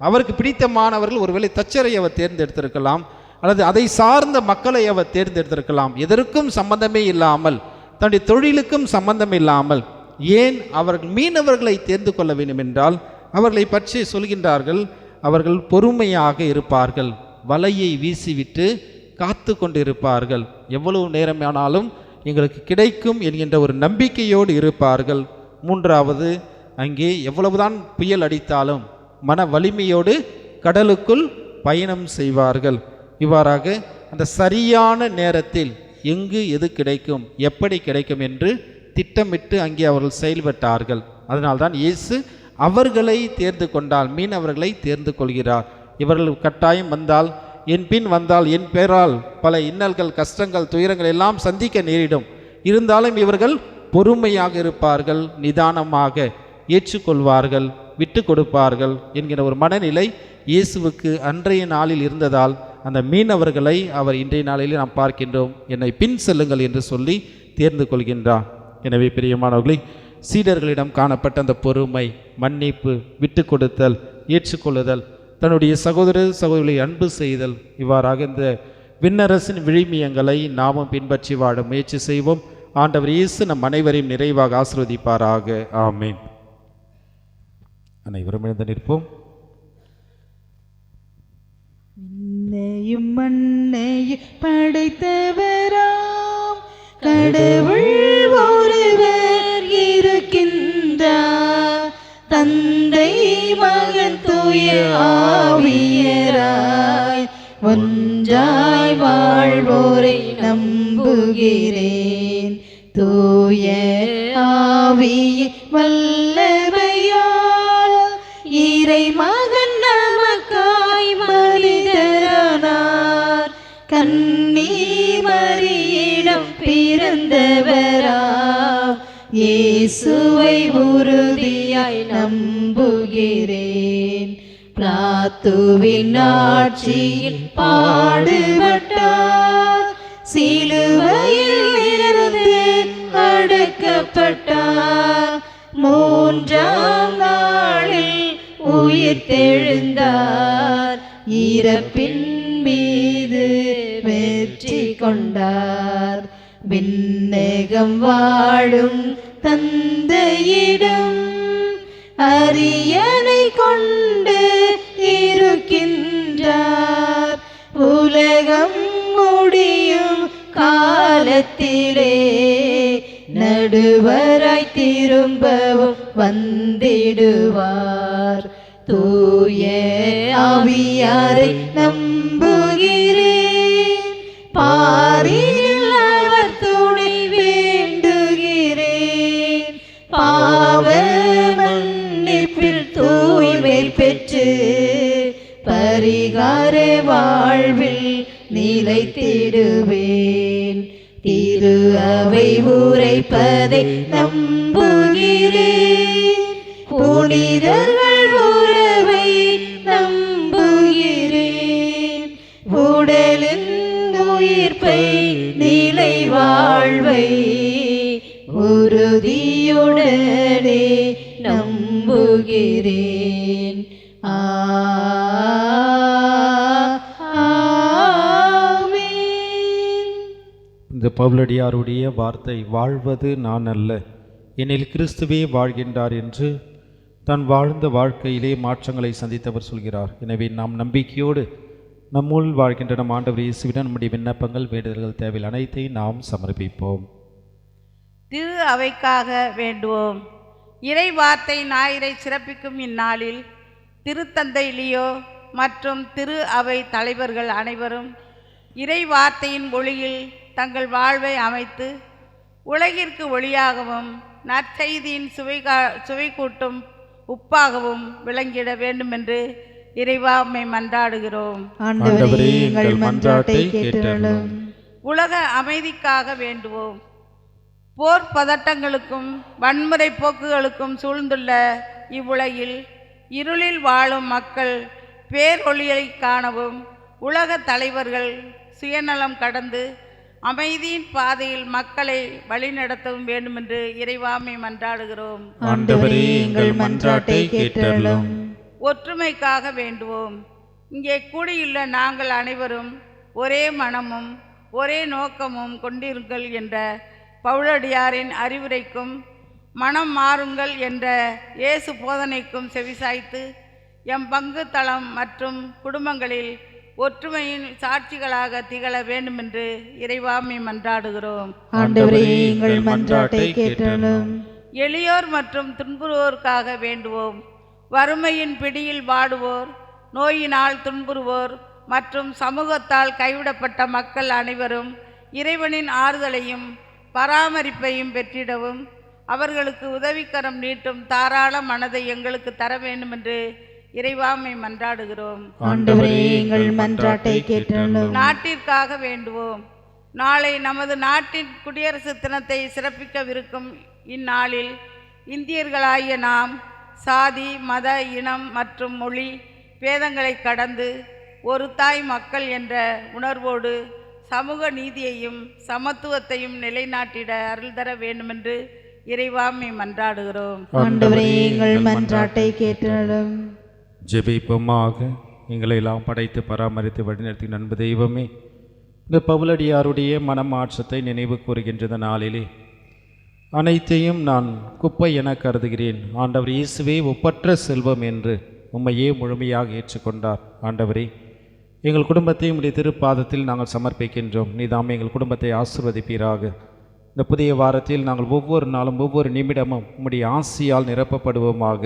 அவருக்கு பிடித்தமானவர்கள் ஒருவேளை தச்சரை அவர் தேர்ந்தெடுத்திருக்கலாம், அல்லது அதை சார்ந்த மக்களை அவர் தேர்ந்தெடுத்திருக்கலாம். எதற்கும் சம்பந்தமே இல்லாமல், தன்னுடைய தொழிலுக்கும் சம்பந்தம் இல்லாமல் ஏன் அவர்கள் மீனவர்களை தேர்ந்து கொள்ள வேண்டும் என்றால், அவர்களை பற்றி சொல்கின்றார்கள், அவர்கள் பொறுமையாக இருப்பார்கள், வலையை வீசிவிட்டு காத்து கொண்டிருப்பார்கள். எவ்வளவு நேரமானாலும் எங்களுக்கு கிடைக்கும் என்கின்ற ஒரு நம்பிக்கையோடு இருப்பார்கள். மூன்றாவது, அங்கே எவ்வளவுதான் புயல் அடித்தாலும் மன வலிமையோடு கடலுக்குள் பயணம் செய்வார்கள். இவ்வாறாக அந்த சரியான நேரத்தில் எங்கு எது கிடைக்கும், எப்படி கிடைக்கும் என்று திட்டமிட்டு அங்கே அவர்கள் செயல்பட்டார்கள். அதனால்தான் இயேசு அவர்களை தேர்ந்து கொண்டால், மீனவர்களை தேர்ந்து கொள்கிறார். இவர்கள் கட்டாயம் வந்தால், என் பின் வந்தால் என் பேரால் பல இன்னல்கள், கஷ்டங்கள், துயரங்கள் எல்லாம் சந்திக்க நேரிடும். இருந்தாலும் இவர்கள் பொறுமையாக இருப்பார்கள், நிதானமாக ஏற்றுக்கொள்வார்கள், விட்டு கொடுப்பார்கள் என்கிற ஒரு மனநிலை இயேசுவுக்கு அன்றைய நாளில் இருந்ததால் அந்த மீனவர்களை அவர் இன்றைய நாளில் நாம் பார்க்கின்றோம். என்னை பின் செல்லுங்கள் என்று சொல்லி தேர்ந்து கொள்கின்றார். எனவே பிரியமானவர்களே, சீடர்களிடம் காணப்பட்ட அந்த பொறுமை, மன்னிப்பு, விட்டு கொடுத்தல், ஏற்றுக்கொள்ளுதல், தன்னுடைய சகோதர சகோதரிகளை அன்பு செய்தல், இவ்வாறாக இந்த விண்ணரசின் விழுமியங்களை நாமும் பின்பற்றி வாழ முயற்சி செய்வோம். ஆண்டவர் இயேசு நம் அனைவரையும் நிறைவாக ஆசீர்வதிப்பாராக. ஆமென். அனைவரும் எழுந்து நிற்போம். விண்ணையும் மண்ணையும் படைத்தவராம் கடவுள் ஒருவர் இருக்கின்றார். தந்தை, மகன், தூய ஆவியராய் ஒன்றாய் வாழ்வோரை நம்புகிறேன். தூய ஆவியின் வல்லமையால் இறை மகன் நமக்காய் மனிதரானார். கன்னி மரியிடம் பிறந்தவராம் இயேசுவை உறுதியாய் நம்புகிறேன். பிலாத்துவின் ஆட்சியில் பாடுபட்டார், சிலுவையில் இருந்து அடக்கப்பட்டார். மூன்றாம் நாளில் உயிர்த்தெழுந்தார், இறப்பின் மீது வெற்றி கொண்டார். விண்ணகம் வாழும் தந்தையிடம் அரியணை கொண்டு இருக்கின்றார். உலகம் முடியும் காலத்திலே நடுவராய் திரும்பவும் வந்திடுவார். தூய ஆவியாரை நம்புகிறேன், பாரில் அவர் துணை வேண்டுகிறேன். பாவ மன்னிப்பில் தூய்மை பெற்று பரிகார வாழ்வில் நிலைத்திடுவேன். திரு அவை உரைப்பதை நம்புகிறேன், புனிதர்கள் உறவை நம்புகிறேன். உடலின் உயிர்ப்பை நிலை வாழ்வை உறுதியுடனே நம்புகிறேன். இந்த பவுலடியாருடைய வார்த்தை, வாழ்வது நான் அல்ல, என்னில் கிறிஸ்துவே வாழ்கின்றார் என்று தான் வாழ்ந்த வாழ்க்கையிலே மாற்றங்களை சந்தித்தவர் சொல்கிறார். எனவே நாம் நம்பிக்கையோடு நம்முள் வாழ்கின்ற நம் ஆண்டவர் இயேசுவிடம் நம்முடைய விண்ணப்பங்கள், வேண்டுதல்கள், தேவைகள் அனைத்தையும் நாம் சமர்ப்பிப்போம். திரு அவைக்காக வேண்டுவோம். இறை வார்த்தை ஞாயிறை சிறப்பிக்கும் இந்நாளில் திருத்தந்தை லியோ மற்றும் திரு அவை தலைவர்கள் அனைவரும் இறை வார்த்தையின் ஒளியில் தங்கள் வாழ்வை அமைத்து உலகிற்கு ஒளியாகவும் நற்செய்தியின் சுவை கூட்டும் உப்பாகவும் விளங்கிட வேண்டுமென்று இறைவா உம்மை மன்றாடுகிறோம். ஆண்டவரே, எங்கள் மன்றாட்டை கேட்டருளும். உலக அமைதிக்காக வேண்டுவோம். போர் பதட்டங்களுக்கும் வன்முறை போக்குகளுக்கும் சூழ்ந்துள்ள இவ்வுலகில் இருளில் வாழும் மக்கள் பேரொளியை காணவும் உலக தலைவர்கள் சுயநலம் கடந்து அமைதியின் பாதையில் மக்களை வழிநடத்தவும் வேண்டுமென்று இறைவாமை மன்றாடுகிறோம். ஆண்டவரே, எங்கள் மன்றாட்டை கேட்டருளும். ஒற்றுமைக்காக வேண்டுவோம். இங்கே கூடியுள்ள நாங்கள் அனைவரும் ஒரே மனமும் ஒரே நோக்கமும் கொண்டிருங்கள் என்ற பவுலடியாரின் அறிவுரைக்கும் மனம் மாறுங்கள் என்ற இயேசு போதனைக்கும் செவிசாய்த்து எம் பங்கு தளம் மற்றும் குடும்பங்களில் ஒற்றுமையின் சாட்சிகளாக திகழ வேண்டுமென்று இறைவாமை மன்றாடுகிறோம். ஆண்டவரே எங்கள் மன்றாட்டை கேட்டருளும். எளியோர் மற்றும் துன்புறுவோருக்காக வேண்டுவோம். வறுமையின் பிடியில் வாடுவோர், நோயினால் துன்புறுவோர் மற்றும் சமூகத்தால் கைவிடப்பட்ட மக்கள் அனைவரும் இறைவனின் ஆறுதலையும் பராமரிப்பையும் பெற்றிடவும் அவர்களுக்கு உதவிக்கரம் நீட்டும் தாராள மனதை எங்களுக்கு தர வேண்டும் என்று இறைவாமை மன்றாடுகிறோம். ஆண்டவரே எங்கள் மன்றாட்டை கேட்டருளும். நாட்டிற்காக வேண்டுவோம். நாளை நமது நாட்டின் குடியரசு தினத்தை சிறப்பிக்கவிருக்கும் இந்நாளில் இந்தியர்களாகிய நாம் சாதி, மத, இனம் மற்றும் மொழி பேதங்களை கடந்து ஒரு தாய் மக்கள் என்ற உணர்வோடு சமூக நீதியையும் சமத்துவத்தையும் நிலைநாட்டிட அருள் தர வேண்டுமென்று இறைவாமை மன்றாடுகிறோம். ஆண்டவரே எங்கள் மன்றாட்டை கேட்டருளும். ஜெபிப்போமாக. எங்களை எல்லாம் படைத்து பராமரித்து வழிநடத்தி நண்பு தெய்வமே, இந்த பவுலடியாருடைய மனமாற்றத்தை நினைவு கூறுகின்ற நாளிலே அனைத்தையும் நான் குப்பை என கருதுகிறேன். ஆண்டவர் இயேசுவே ஒப்பற்ற செல்வம் என்று உம்மையே முழுமையாக ஏற்றுக்கொண்டார். ஆண்டவரே, எங்கள் குடும்பத்தை உம்முடைய திருப்பாதத்தில் நாங்கள் சமர்ப்பிக்கின்றோம். நீதாமே எங்கள் குடும்பத்தை ஆசீர்வதிப்பீராக. இந்த புதிய வாரத்தில் நாங்கள் ஒவ்வொரு நாளும் ஒவ்வொரு நிமிடமும் உம்முடைய ஆசியால் நிரப்பப்படுவோமாக.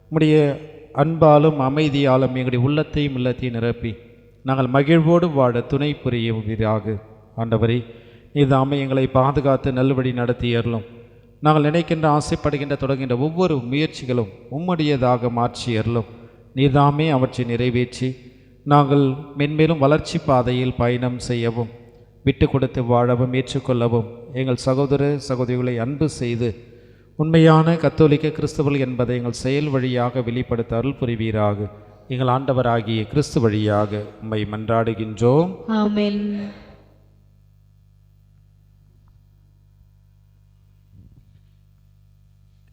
உம்முடைய அன்பாலும் அமைதியாலும் எங்களுடைய உள்ளத்தையும் இல்லத்தையும் நிரப்பி நாங்கள் மகிழ்வோடு வாழ துணை புரியுவீராக. ஆண்டவரே, நீதாமே எங்களை பாதுகாத்து நல்வழி நடத்தியறலும். நாங்கள் நினைக்கின்ற ஆசைப்படுகின்ற தொடங்கின்ற ஒவ்வொரு முயற்சிகளும் உம்முடையதாக மாற்றியறலும். நீதாமே அவற்றை நிறைவேற்றி நாங்கள் மென்மேலும் வளர்ச்சி பாதையில் பயணம் செய்யவும், விட்டு கொடுத்து வாழவும், ஏற்றுக்கொள்ளவும், எங்கள் சகோதர சகோதரிகளை அன்பு செய்து உண்மையான கத்தோலிக்க கிறிஸ்தவர்கள் என்பதை எங்கள் செயல் வழியாக வெளிப்படுத்த அருள் புரிவீராக. எங்கள் ஆண்டவராகிய கிறிஸ்து வழியாக உம்மை மன்றாடுகின்றோம். ஆமென்.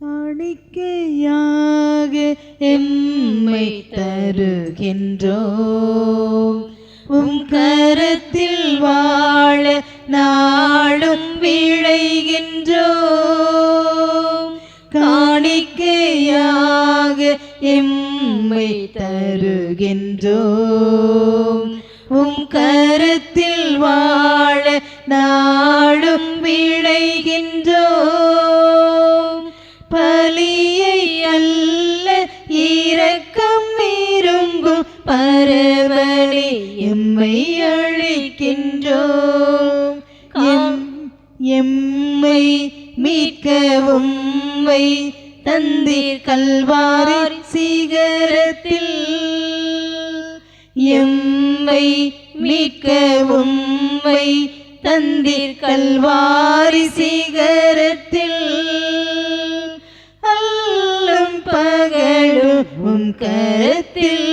காணிக்கையாக எம்மை தருகின்றோம். உம் கரத்தில் வாழ நாடும் விழைகின்றோம். காணிக்கையாக எம்மை தருகின்றோம். உம் கரத்தில் வாழ நாடும் விழைகின்றோம். பலியை அல்ல இரக்கம் இருங்கும் பரவலே எம்மை அழைக்கின்றோம். எம்மை மீட்கவும் உம்மை தந்தீர் கல்வாரி சிகரத்தில். எம்மை மீட்கவும் உம்மை தந்தீர் கல்வாரி சிகரத்தில். அல்லும் பகலும் உம் கரத்தில்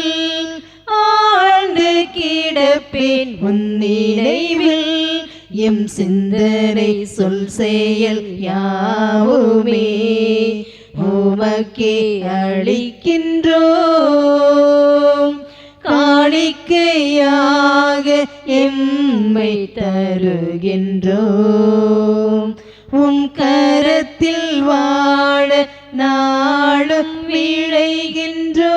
ஆழ்ந்து கிடப்பேன் உன் நினைவில். எம் சிந்தனை சொல் செயல் யாவுமே உமக்கே அளிக்கின்றோம். காணிக்கையாக எம்மை தருகின்றோம். உம் கரத்தில் வாழ நாளும் விழைகின்றோம்.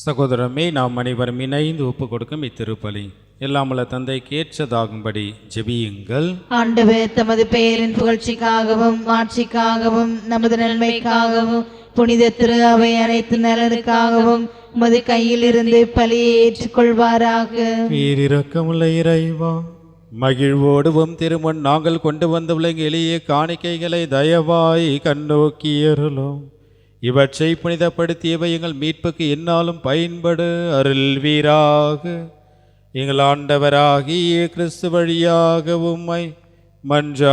சகோதரமே, நாம் அனைவரும் இணைந்து ஒப்பு கொடுக்கும் இத்திருப்பலி எல்லாமல்ல தந்தைக்கு ஏற்றதாகும்படி ஜெபியுங்கள். ஆண்டவர் தமது பெயரின் புகழ்ச்சிக்காகவும் ஆட்சிக்காகவும் நமது நன்மைக்காகவும் புனித திரு அவை அனைத்து நலனுக்காகவும் உமது கையில் இருந்து பலியை ஏற்றுக்கொள்வாராக. பேரிரக்கமுள்ள இறைவா, மகிழ்வோடுவும் திருமுன் நாங்கள் கொண்டு வந்துள்ள எளிய காணிக்கைகளை தயவாய் கண்ணோக்கியருளும். இவற்றை புனிதப்படுத்தியவை எங்கள் மீட்புக்கு எந்நாளும் பயன்பட அருள்வீராக. எங்கள் ஆண்டவராகிய கிறிஸ்து வழியாக உம்மை மன்றாடுகின்றோம்.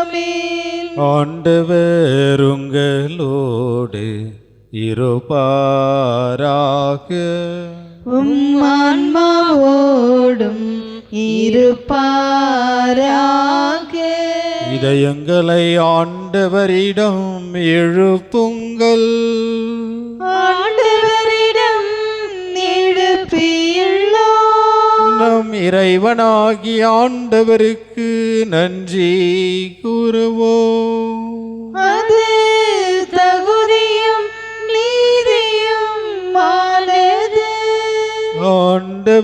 ஆமென். ஆண்டவர் உங்களோடு இருப்பாராக. உம் ஆன்மாவோடும் இருப்பாராக. இதயங்களை ஆண்டவரிடம் எழுப்புங்கள். ஆண்டவரிடம் எழுப்பியுள்ளோம். நம் இறைவனாகிய ஆண்டவருக்கு நன்றி கூறுவோம். அது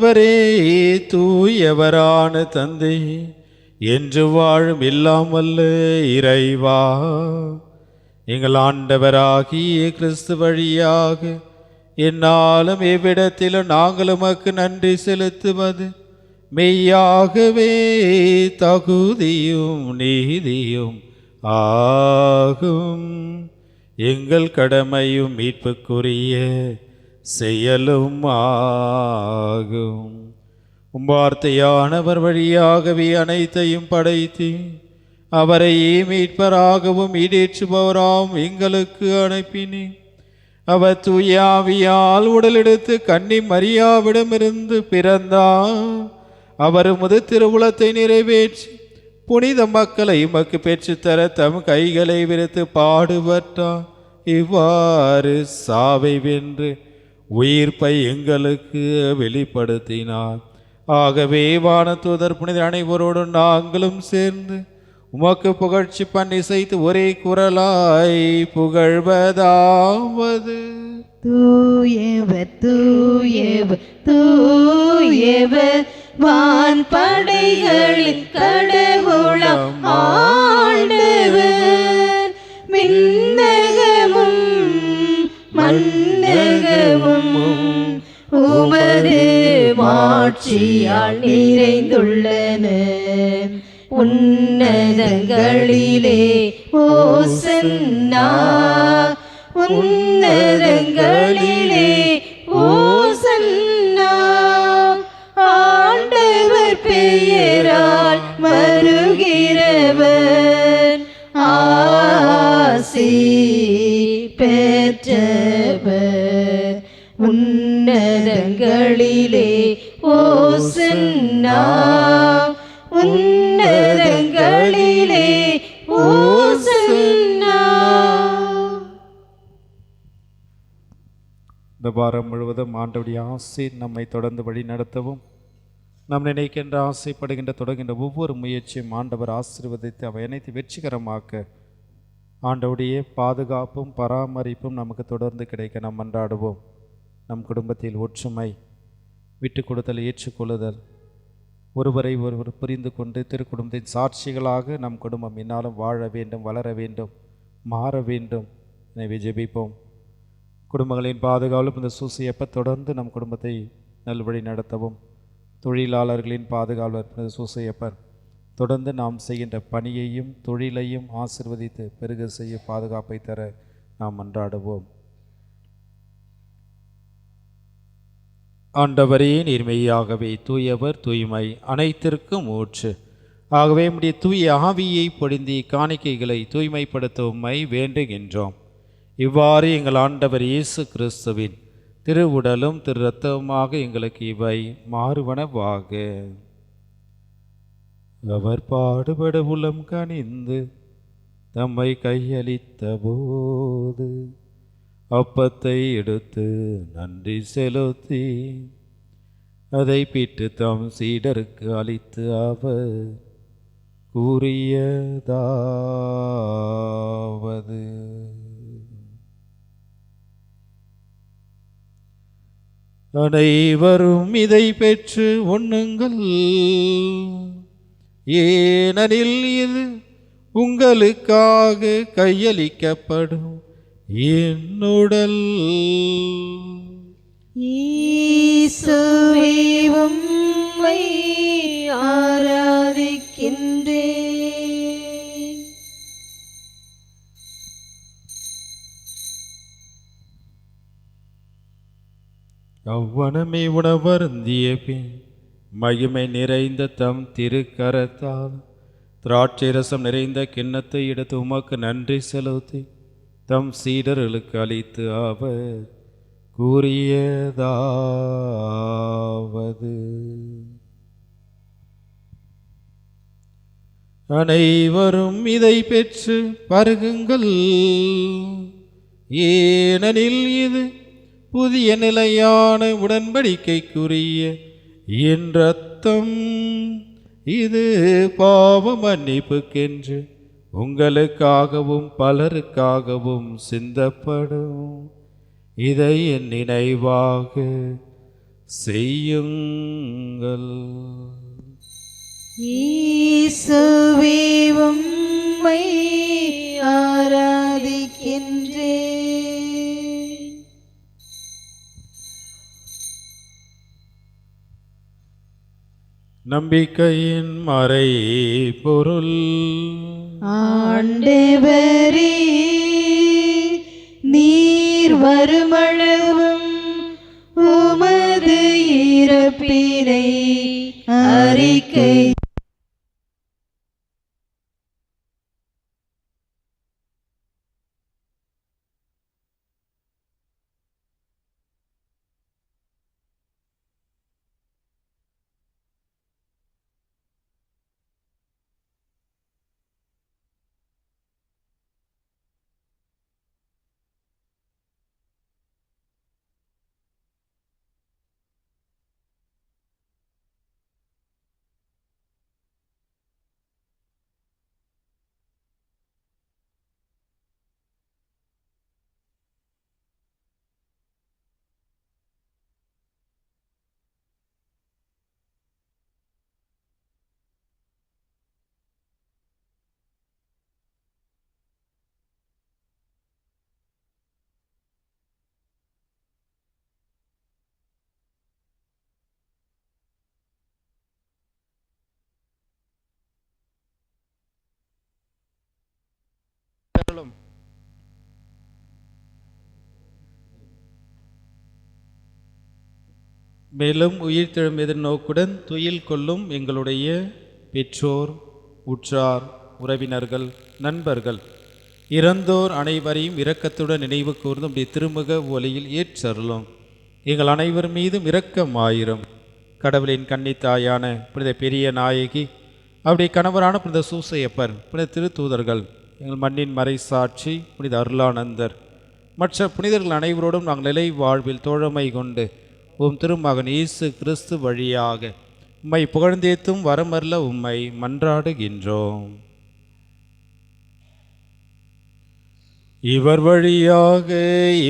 ஆண்டவரே தூயவரான தந்தை, என்று வாழும் எல்லாம் வல்ல இறைவா, எங்கள் ஆண்டவராகிய கிறிஸ்து வழியாக என்னாலும் எவ்விடத்திலும் நாங்கள் உமக்கு நன்றி செலுத்துவது மெய்யாகவே தகுதியும் நீதியும் ஆகும். எங்கள் கடமையும் மீட்புக்குரிய செயலும் ஆகும். வார்த்தையானவர் வழியாகவே அனைத்தையும் படைத்து அவரை மீட்பராகவும் ஈடேற்றுபவராம் எங்களுக்கு அனுப்பினேன். அவர் தூயாவியால் உடலெடுத்து கன்னி மரியாவிடமிருந்து பிறந்தார். அவர் உமது திருவுளத்தை நிறைவேற்றி புனித மக்களை உமக்கு பெற்றுத்தர தம் கைகளை விரித்து பாடுபட்டார். இவ்வாறு சாவை வென்று உயிர்ப்பை எங்களுக்கு வெளிப்படுத்தினார். ஆகவே வானதூதர் புனித அனைவரோடும் நாங்களும் சேர்ந்து உமக்கு புகழ்ச்சி பண்ணிசைத்து ஒரே குரலாய் புகழ்வதாவது: தூயவர் தூயவர் தூயவர் வான் படைகளின் கடவுளாம் ஆண்டவர். விண்ணகமும் மண்ணகமும் உமது மாட்சியால் நிறைந்துள்ளன. உன்னதங்களிலே ஓசன்னா, உன்னதங்களிலே ஓசன்னா. ஆண்டவர் பெயரால் வருகிறவர் ஆசி பெற்றவர். உன்னதங்களிலே ஓசன்னா, உன்னதங்களிலே ஓசன்னா. இந்த வாரம் முழுவதும் ஆண்டவருடைய ஆசை நம்மை தொடர்ந்து வழி நடத்தவும், நாம் நினைக்கின்ற ஆசைப்படுகின்ற தொடர்கின்ற ஒவ்வொரு முயற்சியும் ஆண்டவர் ஆசீர்வதித்து அவை அனைத்து வெற்றிகரமாக்க ஆண்டவருடைய பாதுகாப்பும் பராமரிப்பும் நமக்கு தொடர்ந்து கிடைக்க நாம் மன்றாடுவோம். நம் குடும்பத்தில் ஒற்றுமை, விட்டு கொடுத்தல், ஏற்றுக்கொள்ளுதல், ஒருவரை ஒருவர் புரிந்து கொண்டு திருக்குடும்பத்தின் சாட்சிகளாக நம் குடும்பம் இன்னாலும் வாழ வேண்டும், வளர வேண்டும், மாற வேண்டும். எனவே ஜெபிப்போம். குடும்பங்களின் பாதுகாவலும் இந்த சூசையப்ப தொடர்ந்து நம் குடும்பத்தை நல்வழி நடத்தவும், தொழிலாளர்களின் பாதுகாவலர் சூசையப்பர் தொடர்ந்து நாம் செய்கின்ற பணியையும் தொழிலையும் ஆசிர்வதித்து பெருக செய்ய பாதுகாப்பை தர நாம் மன்றாடுவோம். ஆண்டவரே, நீர்மையாகவே தூயவர், தூய்மை அனைத்திற்கும் ஊற்று. ஆகவே நம்முடைய தூய ஆவியை பொழிந்தி காணிக்கைகளை தூய்மைப்படுத்த உம்மை வேண்டுகின்றோம். இவ்வாறு எங்கள் ஆண்டவர் இயேசு கிறிஸ்துவின் திருவுடலும் திரு இரத்தமுமாக எங்களுக்கு இவை மாறுவனவாக. அவர் பாடுபட உளம் கனிந்து தம்மை கையளித்த போது அப்பத்தை எடுத்து நன்றி செலுத்தி அதை பிட்டு தம் சீடருக்கு அளித்து அவர் கூறியதாவது: அனைவரும் இதை பெற்று உண்ணுங்கள், ஏனெனில் இது உங்களுக்காக கையளிக்கப்படும் என்னுடல். இயேசுவே உம்மை ஆராதிக்கின்றேன். அவ்வனமே உணவருந்திய பின் மகிமை நிறைந்த தம் திருக்கரத்தால் திராட்சை ரசம் நிறைந்த கிண்ணத்தை எடுத்து உமக்கு நன்றி செலுத்தி தம் சீடர்களுக்கு அளித்து அவர் கூறியதாவது: அனைவரும் இதை பெற்று பருகுங்கள், ஏனெனில் இது புதிய நிலையான உடன்படிக்கைக்குரிய என் இரத்தம். இது பாவ மன்னிப்புக்கென்று உங்களுக்காகவும் பலருக்காகவும் சிந்தப்படும். இதை என் நினைவாக செய்யுங்கள். இயேசுவே உம்மை ஆராதிக்கின்றேன். நம்பிக்கையின் மறை பொருள். ஆண்டவரே, நீர் வருமளவும் உமது இறப்பினை அறிக்கை மேலும் உயிர்த்தெழும் எதிர்நோக்குடன் துயில் கொள்ளும் எங்களுடைய பெற்றோர், உற்றார், உறவினர்கள், நண்பர்கள், இறந்தோர் அனைவரையும் இரக்கத்துடன் நினைவு கூர்ந்து உம்முடைய திருமுக ஒலியில் ஏற்றருளும். எங்கள் அனைவர் மீதும் இரக்கமாயிரும். கடவுளின் கன்னித்தாயான புனித பெரிய நாயகி, அவருடைய கணவரான புனித சூசையப்பர், புனித திருத்தூதர்கள், எங்கள் மண்ணின் மறைசாட்சி புனித அருளானந்தர், மற்ற புனிதர்கள் அனைவரோடும் நாங்கள் நிலை வாழ்வில் தோழமை கொண்டு உம் திருமகன் இயேசு கிறிஸ்து வழியாக உம்மை புகழ்ந்தேத்தும் வரமல்ல உம்மை மன்றாடுகின்றோம். இவர் வழியாக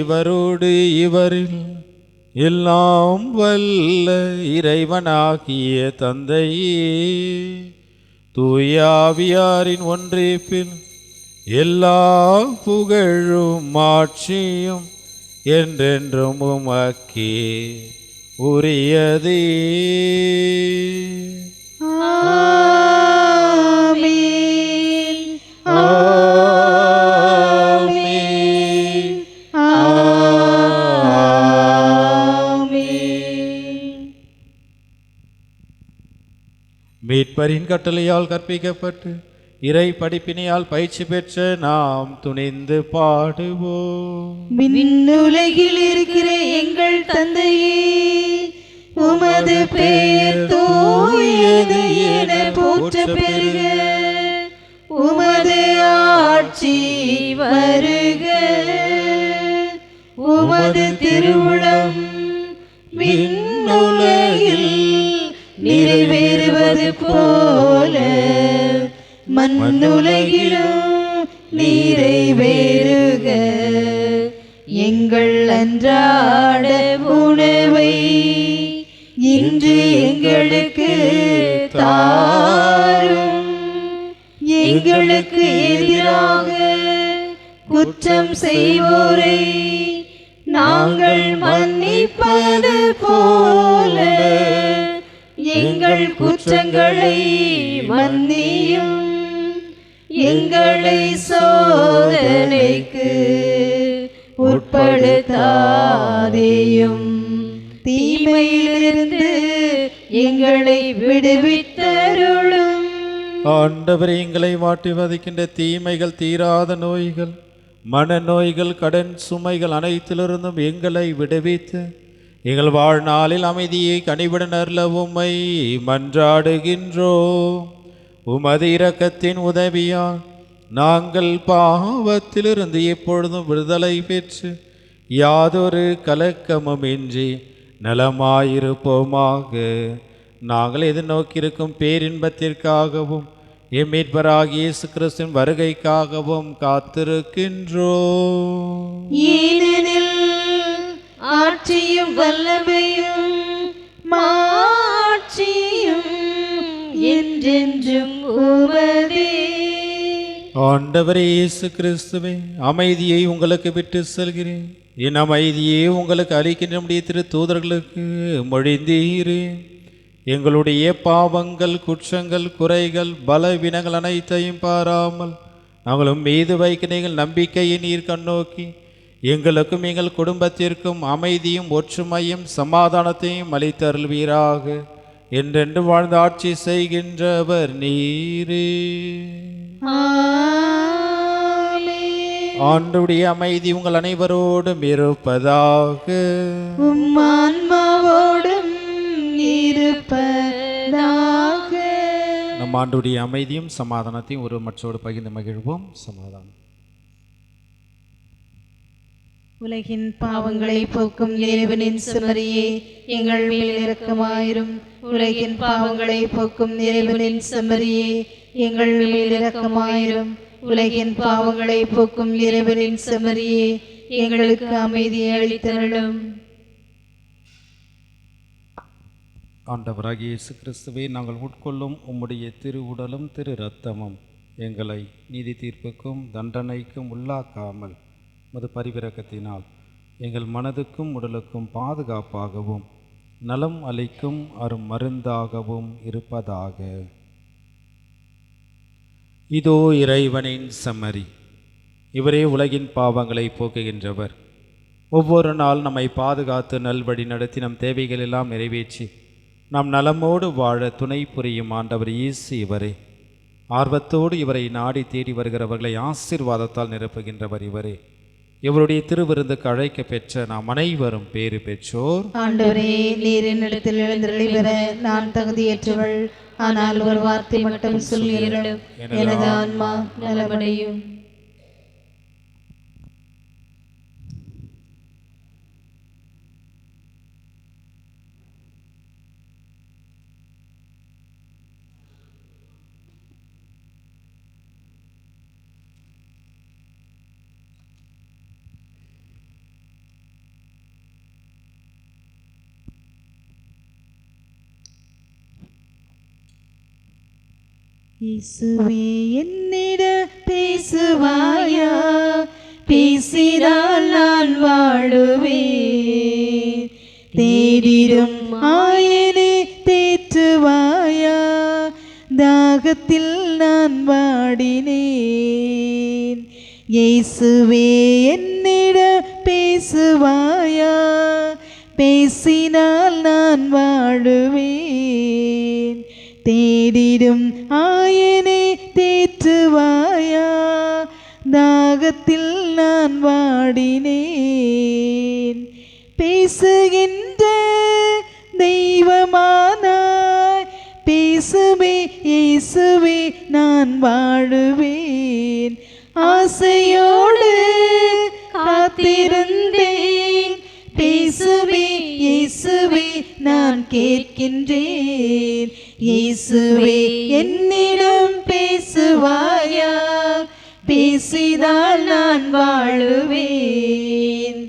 இவரோடு இவரில் எல்லாம் வல்ல இறைவனாகிய தந்தையே, தூயாவியாரின் ஒன்றிப்பில் எல்லா புகழும் ஆட்சியும் என்றென்றும் உமக்கே உரியதே. ஆமென். ஆமென். ஆமென். மீட்பரின் கட்டளையால் கற்பிக்கப்பட்டு இறை படிப்பினையால் பயிற்சி பெற்ற நாம் துணிந்து பாடுவோம். விண்ணுலகில் இருக்கிற எங்கள் தந்தையே, உமது பெயர் தூயது என போற்ற பெறுக. உமது ஆட்சி வருக. உமது திருவுளம் விண்ணுலகில் நிறைவேறுவது போல மண்ணுலகிலும் நிறைவேறுக. எங்கள் அன்றாட உணவை இன்று எங்களுக்கு தாரும். எங்களுக்கு எதிராக குற்றம் செய்வோரை நாங்கள் மன்னிப்பது போல எங்கள் குற்றங்களை மன்னியும். எங்களை சோதனைக்கு உட்படுத்தாதேயும், தீமையிலிருந்து எங்களை விடுவித்தருளும். ஆண்டவரே, எங்களை வாட்டி வதைக்கின்ற தீமைகள், தீராத நோய்கள், மனநோய்கள், கடன் சுமைகள் அனைத்திலிருந்தும் எங்களை விடுவித்து எங்கள் வாழ்நாளில் அமைதியை கனிவுடன் அருள உம்மை மன்றாடுகின்றோம். உமது இரக்கத்தின் உதவியால் நாங்கள் பாவத்திலிருந்து எப்பொழுதும் விடுதலை பெற்று யாதொரு கலக்கமுமின்றி நலமாயிருப்போமாக. நாங்கள் எதிர்நோக்கியிருக்கும் பேரின்பத்திற்காகவும் எம் மீட்பராகிய இயேசு கிறிஸ்துவின் வருகைக்காகவும் காத்திருக்கின்றோம். ஏனெனில் ஆட்சியும் வல்லமையும் மாட்சியும் என்றென்றும் உமதே. ஆண்டவரே இயேசு கிறிஸ்துவே, அமைதியை உங்களுக்கு விட்டு செல்கிறேன், என் அமைதியே உங்களுக்கு அளிக்கின்ற நம்முடைய திரு தூதர்களுக்கு மொழிந்தீரே. எங்களுடைய பாவங்கள், குற்றங்கள், குறைகள், பலவீனங்கள் அனைத்தையும் பாராமல் நாங்களும் மீது வைக்க நீங்கள் நம்பிக்கையை நீர் கண்ணோக்கி எங்களுக்கும் எங்கள் குடும்பத்திற்கும் அமைதியும் ஒற்றுமையும் சமாதானத்தையும் அளித்தருள்வீராக. என்றென்று வாழ்ந்து ஆட்சி செய்கின்றவர் நீரே. ஆண்டவருடைய அமைதி உங்கள் அனைவரோடும் இருப்பதாக. ஆன்மாவோடும் இருப்பதாக. நம் ஆண்டவருடைய அமைதியும் சமாதானத்தையும் ஒரு மற்றோடு பகிர்ந்து மகிழ்வோம். சமாதானம். உலகின் பாவங்களை போக்கும் இறைவனின் செம்மறியே, எங்கள் மேல் இரக்கமாயிரும். உலகின் பாவங்களை போக்கும் இறைவனின் செம்மறியே, எங்கள் மேல் இரக்கமாயிரும். உலகின் பாவங்களை போக்கும் இறைவனின் செம்மறியே, எங்களுக்கு அமைதியை அளித்தருளும். ஆண்டவராகிய இயேசு கிறிஸ்துவே, நாங்கள் உட்கொள்ளும் உம்முடைய திரு உடலும் திரு இரத்தமும் எங்களை நீதி தீர்ப்புக்கும் தண்டனைக்கும் உள்ளாக்காமல் மது பரிவிரக்கத்தினால் எங்கள் மனதுக்கும் உடலுக்கும் பாதுகாப்பாகவும் நலம் அளிக்கும் அரும் மருந்தாகவும் இருப்பதாக. இதோ இறைவனின் செம்மறி, இவரே உலகின் பாவங்களை போக்குகின்றவர். ஒவ்வொரு நாள் நம்மை பாதுகாத்து நல்வழி நடத்தி நம் தேவைகள் எல்லாம் நிறைவேற்றி நாம் நலமோடு வாழ துணை புரியும் ஆண்டவர் இயேசு இவரே. ஆர்வத்தோடு இவரை நாடி தேடி வருகிறவர்களை ஆசீர்வாதத்தால் நிரப்புகின்றவர் இவரே. இவருடைய திருவிருந்துக்கு அழைக்க பெற்ற நாம் அனைவரும் பேறு பெற்றோர். ஆண்டவரே, நீர் என்னிடத்தில் எழுந்தருளி வர நான் தகுதியற்றவள். ஆனால் ஒரு வார்த்தை மட்டும் சொல்லிடும், எனது ஆன்மா நலமடையும். இயேசுவே, என்னிட பேசுவாயா? பேசினால் நான் வாழுவேன். தேடிடும் ஆயனே தேற்றுவாயா? தாகத்தில் நான் வாடினேன். இயேசுவே, என்னிட பேசுவாயா? பேசினால் நான் வாழுவேன். தேடிடும் ஆயனே தேற்றுவாயா? தாகத்தில் நான் வாடினேன். பேசுகின்ற தெய்வமானாய், பேசுவே இயேசுவே நான் வாழுவேன். ஆசையோடு காத்திருந்தேன். பேசுவே இயேசுவே நான் கேட்கின்றேன். இயேசுவே, என்னிடம் பேசுவாயா? பேசினால் நான் வாழுவேன்.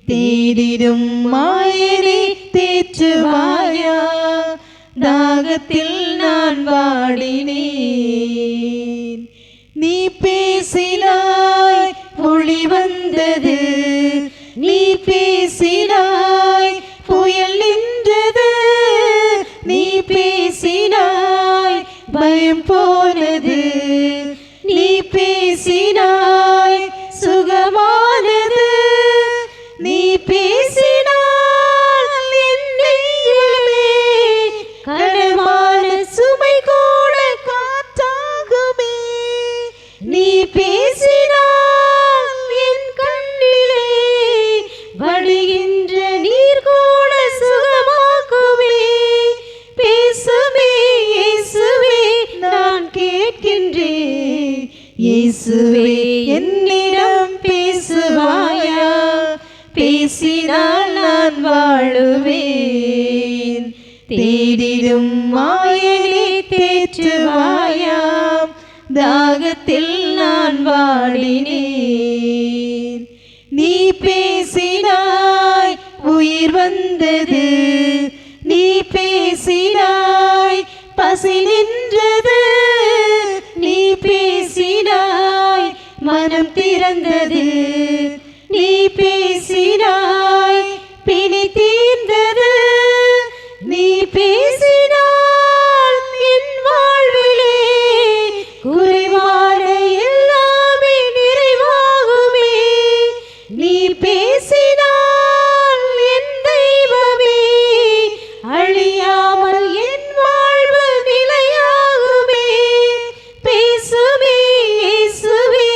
தேடிடும் மாயனே தேற்றுவாயா? தாகத்தில் நான் வாடினேன். நீ பேசினாய் ஒளி வந்தது, நீ பேசினாய் புயல் நின்றது, நீ பேசினாய் பயம் போனது, நீ பேசினாய் சுகமானது, நீ பேசினால் என் நெஞ்சிலே கனமான சுமை கூட காற்றாகுமே. நீ பேசினால் என் கண்ணிலே வடிகின்ற நீர் கூட சுகமாக்குமே. பேசுமே இயேசுவே நான் கேட்கின்றேன். இயேசுவே, என்னிடம் பேசுவாயா? பேசினால் நான் வாழுவேன். தேடிடும் மாயனே தேற்றுவாயா? தாகத்தில் நான் வாடினேன். நீ பேசினாய் உயிர் வந்தது, நீ ஆசை நின்றது, நீ பேசினாய் மனம் திறந்தது, நீ பேசினாய் பிணி தீர்ந்தது, நீ பேசினாய் என் வாழ்விலே குறைவான எல்லாமே நிறைவாகுமே, நீ பேசினாய் என் தெய்வமே அழியாமல் என் வாழ்வு நிலையாகுமே. பேசுமே இயேசுவே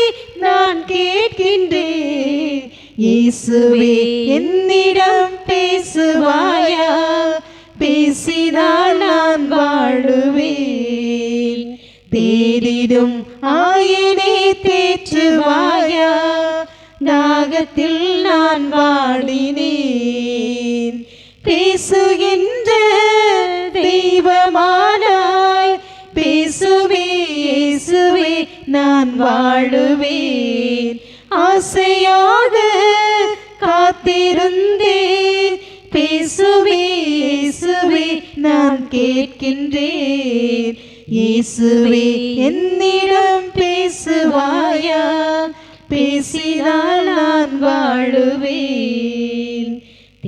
நான் கேட்கின்றேன், இயேசுவே என்னிடம் பேசுவாயா, பேசினால் நான் வாழுவேன். தேடிடும் ஆயனே தேற்றுவாயா, நாகத்தில் நான் வாடினேன். பேசுகின்ற தெய்வமானாய், பேசுவே இயேசுவே நான் வாழுவேன். ஆசையாக காத்திருந்தேன், பேசுவே இயேசுவே நான் கேட்கின்றேன். இயேசுவே என்னிடம் பேசுவாயா, பேசினால் நான் வாழுவேன்.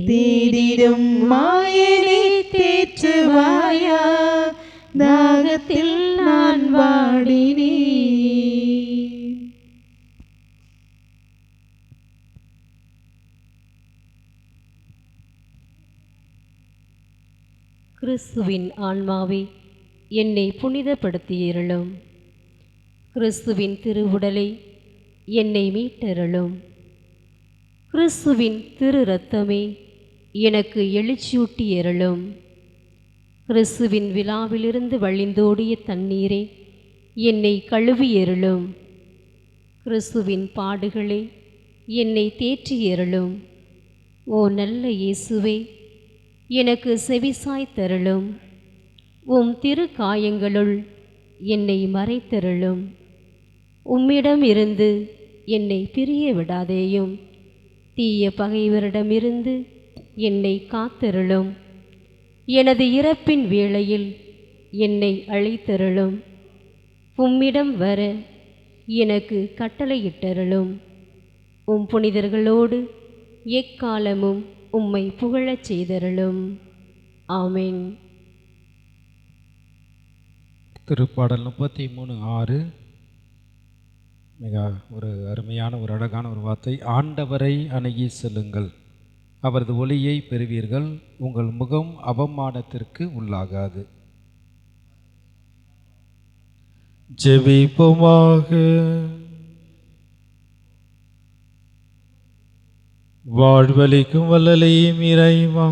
தேடிடும் மாயனை தேற்றுவாயா, தாகத்தில் நான் வாடினேன். கிறிஸ்துவின் ஆன்மாவே என்னை புனிதப்படுத்தியருளும். கிறிஸ்துவின் திருவுடலை என்னை மீட்டருளும். கிறிஸ்துவின் திரு இரத்தமே எனக்கு எழுச்சியூட்டியருளும். கிறிஸ்துவின் விழாவிலிருந்து வழிந்தோடிய தண்ணீரே என்னை கழுவியருளும். கிறிஸ்துவின் பாடுகளே என்னை தேற்றியருளும். ஓ நல்ல இயேசுவே எனக்கு செவிசாய் தருளும். உம் திரு காயங்களுள் என்னை மறைத்தருளும். உம்மிடம் இருந்து என்னை பிரிய விடாதேயும். தீய பகைவரிடமிருந்து என்னை காத்தருளும். எனது இறப்பின் வேளையில் என்னை அழைத்தருளும். உம்மிடம் வர எனக்கு கட்டளையிட்டருளும். உம் புனிதர்களோடு எக்காலமும் உம்மை புகழச் செய்தருளும். ஆமென். திருப்பாடல் 33:6 மிக ஒரு அருமையான ஒரு அழகான ஒரு வார்த்தை. ஆண்டவரை அணுகி செல்லுங்கள், அவரது ஒளியை பெறுவீர்கள், உங்கள் முகம் அவமானத்திற்கு உள்ளாகாது. ஜெபிப்போமாக. வாழ்வளிக்கும் வல்லலையும் இறைவா,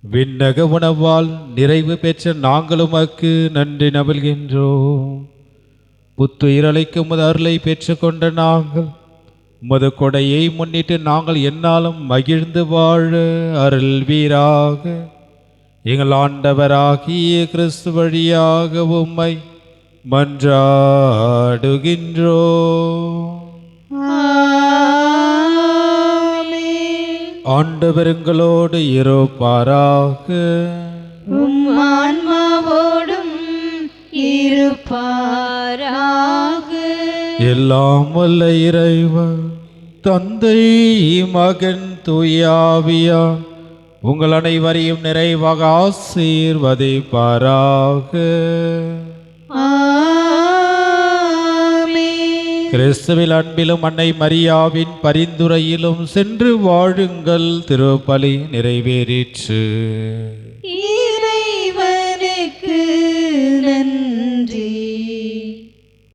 விண்ணக உணவால் நிறைவு பெற்ற நாங்கள் உமக்கு நன்றி நல்கின்றோம். புத்துயிரளிக்கும் உமது அருளை பெற்றுக்கொண்ட நாங்கள் உமது கொடையை முன்னிட்டு நாங்கள் என்னாலும் மகிழ்ந்து வாழ அருள்வீராக. எங்கள் ஆண்டவராகிய கிறிஸ்து வழியாக உம்மை மன்றாடுகின்றோம். ஆண்டவருங்களோடு இருப்பாராக. உம் ஆன்மாவோடும் இருப்பாராக. எல்லாம் வல்ல இறைவன் தந்தை மகன் தூயாவியா உங்கள் அனைவரையும் நிறைவாக ஆசீர்வதிப்பாராக. கிறிஸ்துவில் அன்பிலும் அன்னை மரியாவின் பரிந்துரையிலும் சென்று வாழுங்கள். திருப்பலி நிறைவேறிற்று.